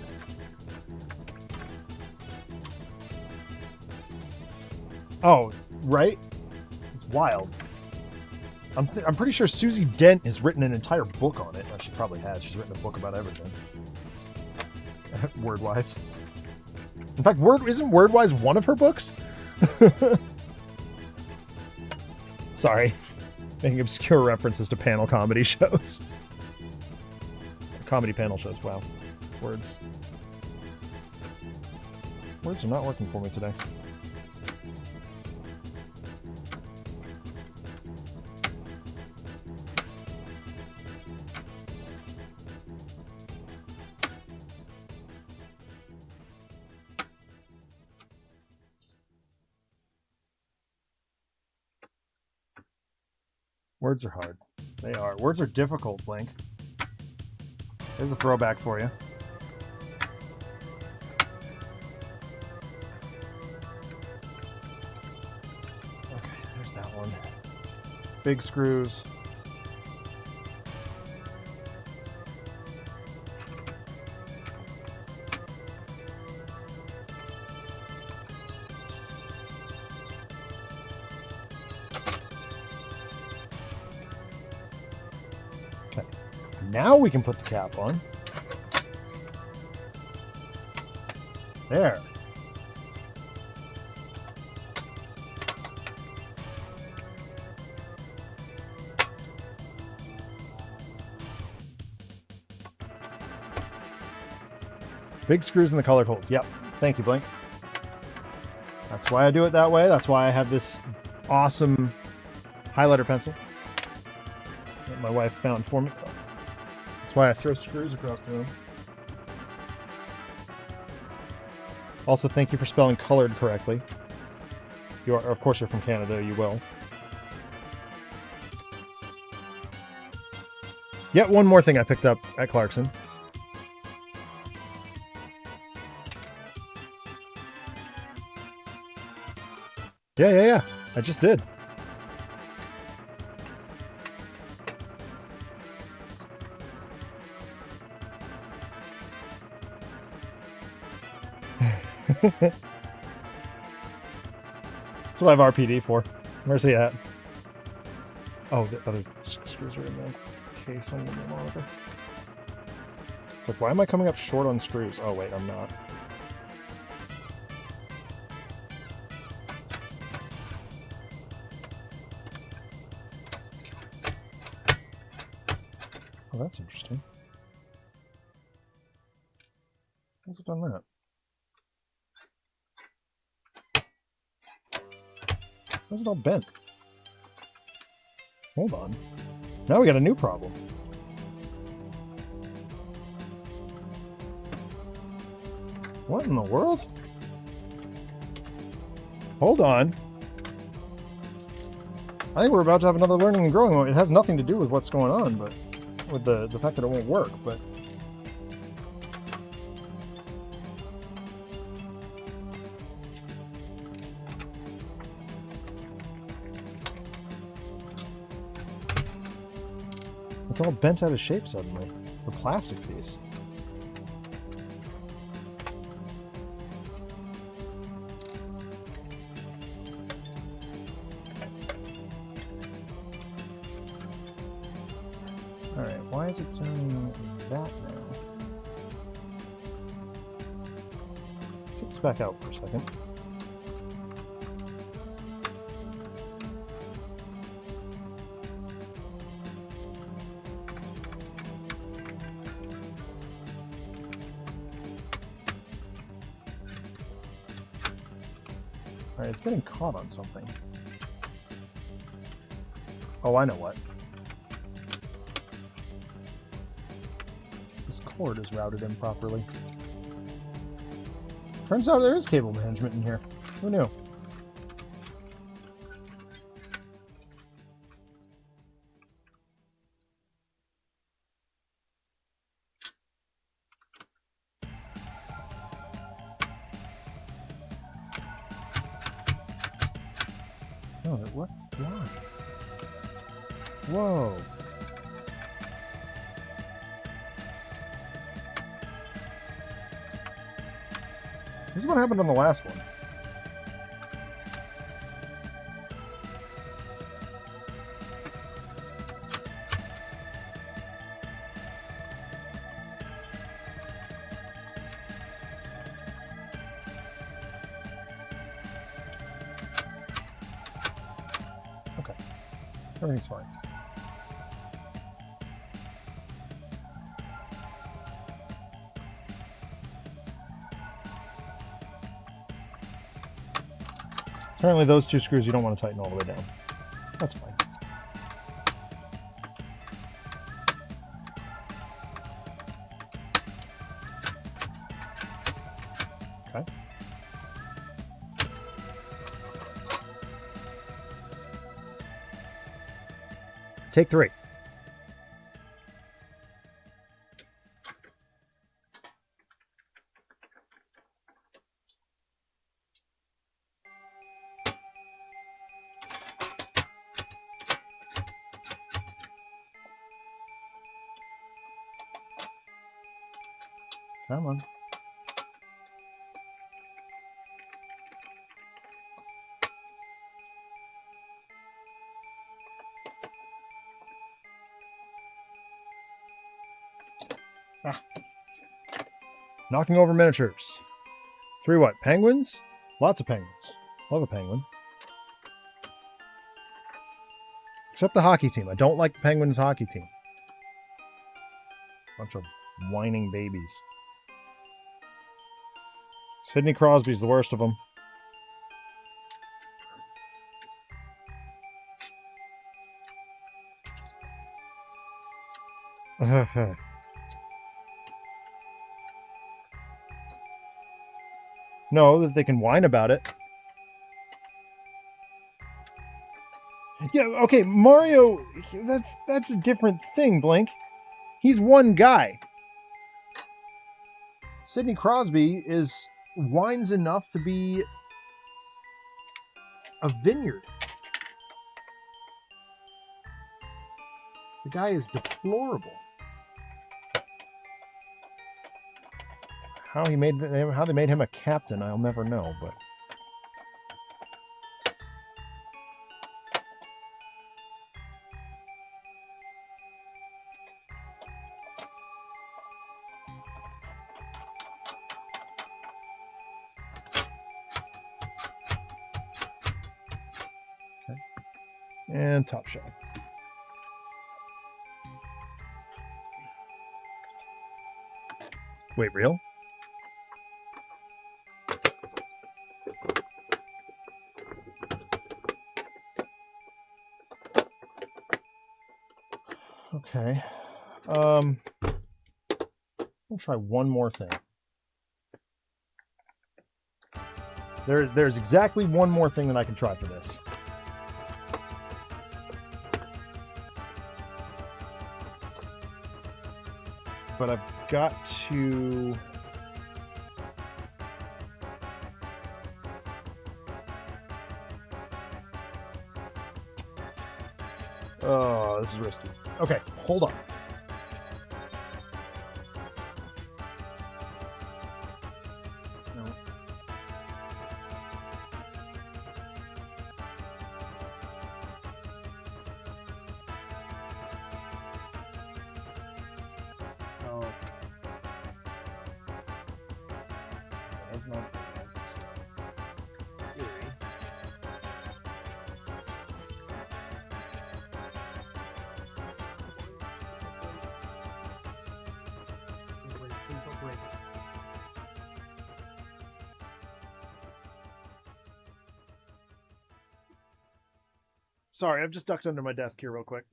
S1: Oh, right? It's wild. I'm pretty sure Susie Dent has written an entire book on it. Well, she probably has. She's written a book about everything. Wordwise. In fact, isn't Wordwise one of her books? Sorry. Making obscure references to panel comedy shows. Comedy panel shows, wow. Words. Words are not working for me today. Words are hard. They are. Words are difficult, Blink. There's a throwback for you. Okay, there's that one. Big screws. Now we can put the cap on. There. Big screws in the colored holes. Yep. Thank you, Blink. That's why I do it that way. That's why I have this awesome highlighter pencil that my wife found for me. That's why I throw screws across the room. Also, thank you for spelling colored correctly. You are, of course, you're from Canada. You will. Yet one more thing I picked up at Clarkson. Yeah. I just did. That's what I have RPD for. Where's he at? Oh, the other screws are in the case on the monitor. It's like, why am I coming up short on screws? Oh, wait, I'm not. Oh, that's interesting. How's it done that? How's it all bent? Hold on. Now we got a new problem. What in the world? Hold on. I think we're about to have another learning and growing moment. It has nothing to do with what's going on, but with the fact that it won't work, but it's all bent out of shape suddenly. The plastic piece. Alright, why is it doing that now? Take this back out for a second. Alright, it's getting caught on something. Oh, I know what. This cord is routed improperly. Turns out there is cable management in here. Who knew? No, what? Why? Whoa. This is what happened on the last one. Okay. Everything's fine. Apparently those two screws you don't want to tighten all the way down. That's fine. Okay. Take 3. Come on. Ah. Knocking over miniatures. 3 what? Penguins? Lots of penguins. Love a penguin. Except the hockey team. I don't like the Penguins hockey team. Bunch of whining babies. Sidney Crosby's the worst of them. No, that they can whine about it. Yeah, okay, Mario, that's a different thing, Blink. He's one guy. Sidney Crosby whines enough to be a vineyard. The guy is deplorable. How they made him a captain, I'll never know, but okay. And top shelf. Wait, real? Okay. I'll try one more thing. There's exactly one more thing that I can try for this. But I've got to... Oh, this is risky. Okay, hold on. No. Oh. That's not the best theory. Please don't break it. Sorry, I've just ducked under my desk here real quick.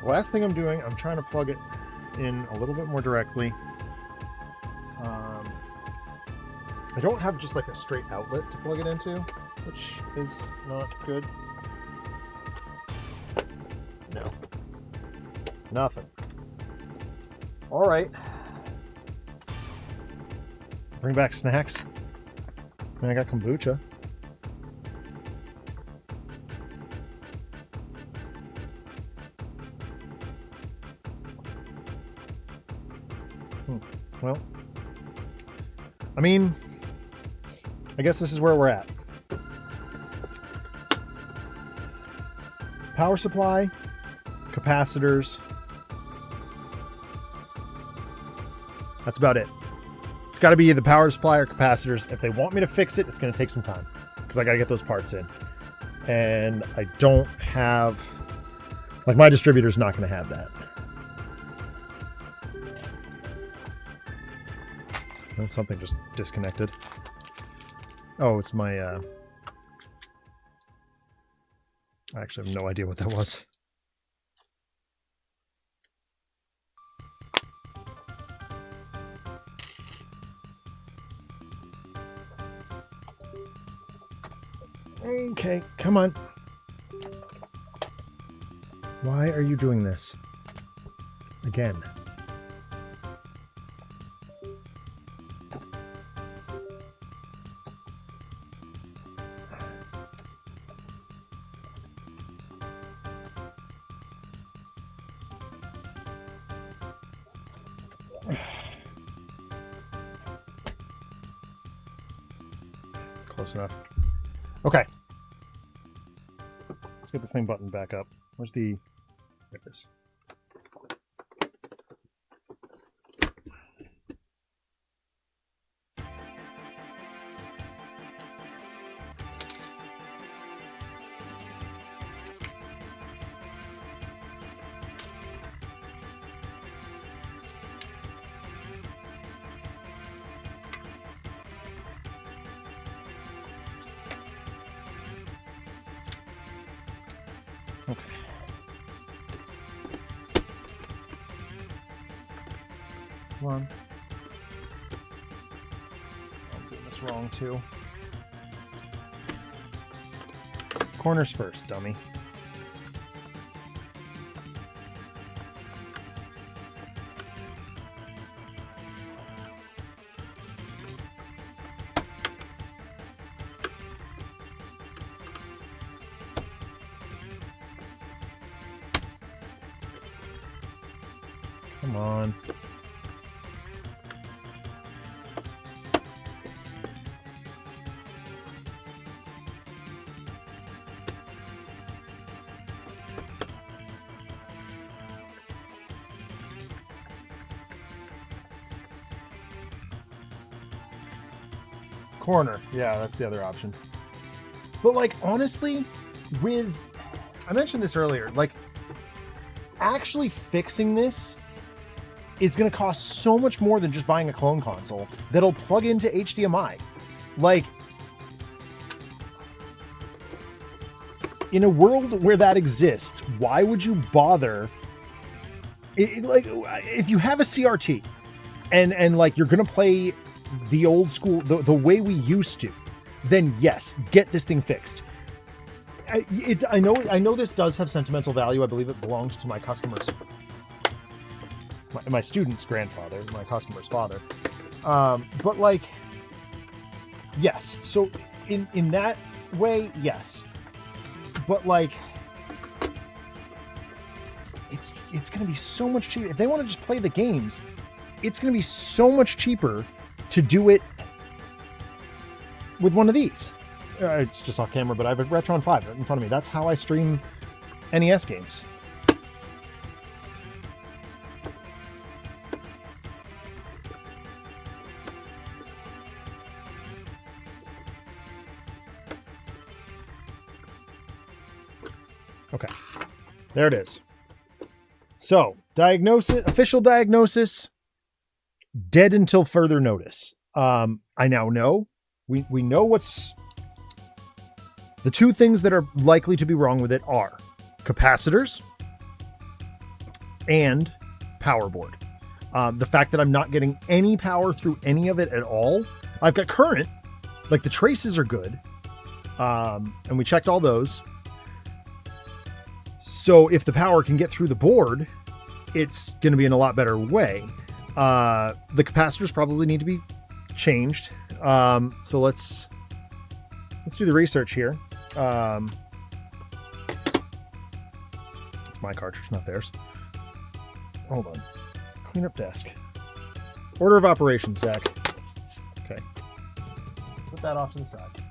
S1: The last thing I'm doing, I'm trying to plug it in a little bit more directly. I don't have just like a straight outlet to plug it into, which is not good. No. Nothing. All right. Bring back snacks. I mean, I got kombucha. Well, I mean, I guess this is where we're at. Power supply, capacitors. That's about it. It's got to be the power supply or capacitors. If they want me to fix it, it's going to take some time because I got to get those parts in. And I don't have, like, my distributor's not going to have that. And something just disconnected. Oh, it's my, I actually have no idea what that was. Okay, come on. Why are you doing this? Again. Close enough. Okay. Let's get this thing buttoned back up. Where's the... There it is. Okay. Come on. I'm doing this wrong too. Corners first, dummy. Come on. Corner. Yeah, that's the other option. But like, honestly, with... I mentioned this earlier, like, actually fixing this is going to cost so much more than just buying a clone console that'll plug into HDMI. Like, in a world where that exists, why would you bother? Like, if you have a CRT and like you're going to play the old school, the way we used to, then yes, get this thing fixed. I know this does have sentimental value. I believe it belonged to my customer's, my student's grandfather, my customer's father. But like, yes. So in that way, yes. But like, it's going to be so much cheaper. If they want to just play the games, it's going to be so much cheaper to do it with one of these. It's just off camera, but I have a Retron 5 right in front of me. That's how I stream NES games. Okay, there it is. So, diagnosis, official diagnosis, dead until further notice. I now know, we know what's, the two things that are likely to be wrong with it are capacitors and power board. The fact that I'm not getting any power through any of it at all. I've got current, like the traces are good. And we checked all those. So if the power can get through the board, it's going to be in a lot better way. The capacitors probably need to be changed. So let's do the research here. It's my cartridge, not theirs. Hold on. Clean up desk. Order of operations, Zach. Okay. Put that off to the side.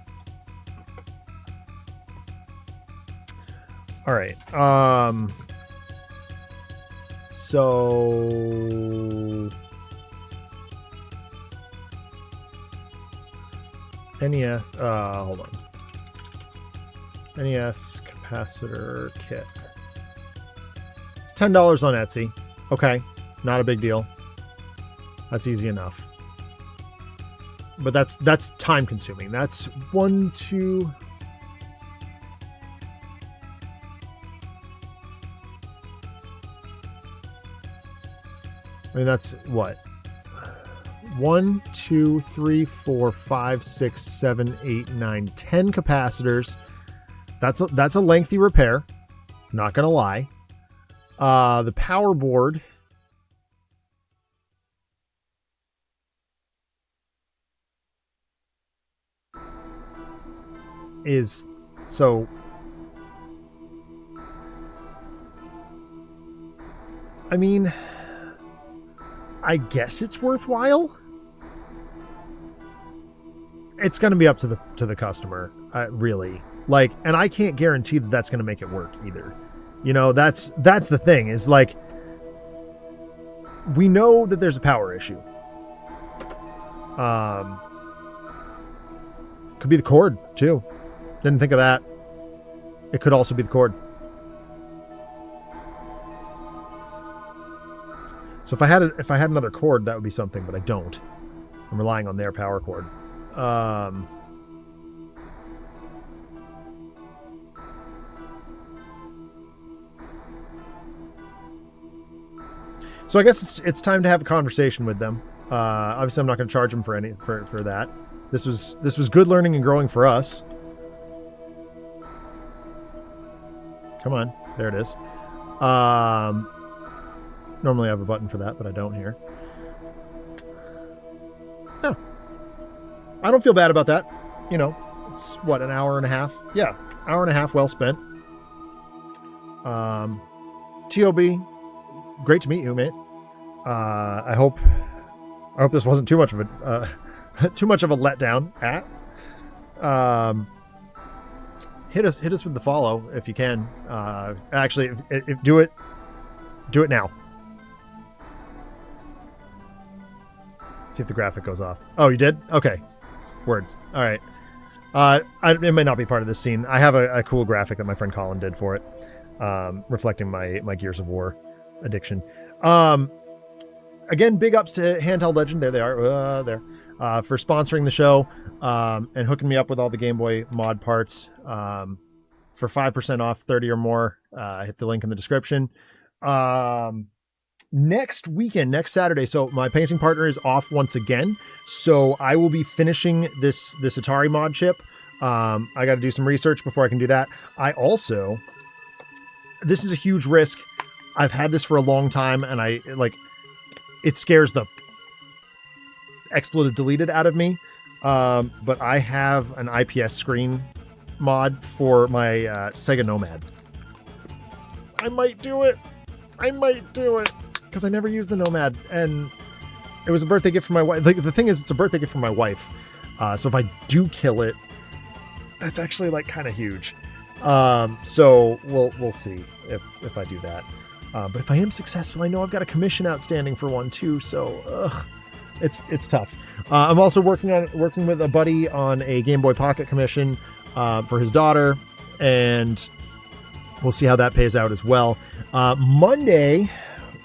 S1: All right. So NES, hold on. NES capacitor kit. It's $10 on Etsy. Okay, not a big deal. That's easy enough. but that's time consuming. That's 1, 2. I mean, that's what? 1, 2, 3, 4, 5, 6, 7, 8, 9, 10 capacitors. That's a lengthy repair. Not gonna lie. The power board is so. I mean, I guess it's worthwhile. It's going to be up to the customer, really. Like, and I can't guarantee that that's going to make it work either. You know, that's the thing is like, we know that there's a power issue. Could be the cord too. Didn't think of that. It could also be the cord. So if I had another cord, that would be something, but I don't. I'm relying on their power cord. So I guess it's time to have a conversation with them. Obviously, I'm not going to charge them for that. This was good learning and growing for us. Come on, there it is. Normally I have a button for that, but I don't here. No. I don't feel bad about that. You know, it's what, an hour and a half? Yeah, hour and a half well spent. TOB, great to meet you, mate. I hope this wasn't too much of a letdown. Hit us with the follow if you can. Actually, if do it now. See if the graphic goes off. Oh, you did? Okay. Word. All right. It may not be part of this scene. I have a cool graphic that my friend Colin did for it, reflecting my Gears of War addiction. Again, big ups to Handheld Legend. There they are. For sponsoring the show and hooking me up with all the Game Boy mod parts. For 5% off, 30 or more, hit the link in the description. Next weekend, next Saturday. So my painting partner is off once again. So I will be finishing this Atari mod chip. I got to do some research before I can do that. This is a huge risk. I've had this for a long time and it scares the expletive deleted out of me. But I have an IPS screen mod for my Sega Nomad. I might do it. Because I never used the Nomad, and it was a birthday gift from my wife. The thing is, it's a birthday gift from my wife. So if I do kill it, that's actually kind of huge. So we'll see if I do that. But if I am successful, I know I've got a commission outstanding for one too. So it's tough. I'm also working with a buddy on a Game Boy Pocket commission for his daughter, and we'll see how that pays out as well. Monday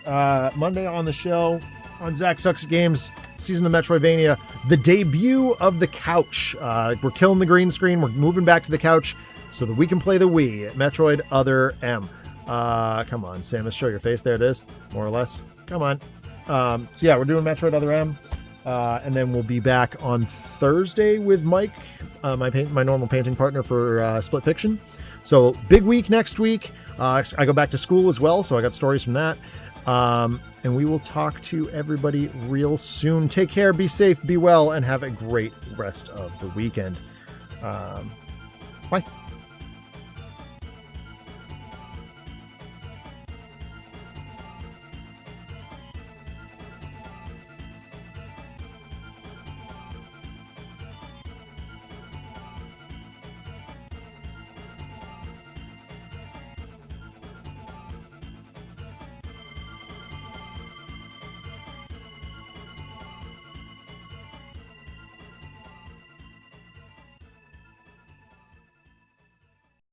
S1: on the show on Zach Sucks at Games, Season of Metroidvania, the debut of the couch. We're killing the green screen. We're moving back to the couch so that we can play the Wii at Metroid Other M. Come on, Samus, show your face. There it is, more or less. Come on. So yeah, we're doing Metroid Other M. And then we'll be back on Thursday with Mike, my normal painting partner for Split Fiction. So big week next week. I go back to school as well, so I got stories from that. And we will talk to everybody real soon. Take care, be safe, be well, and have a great rest of the weekend. Bye.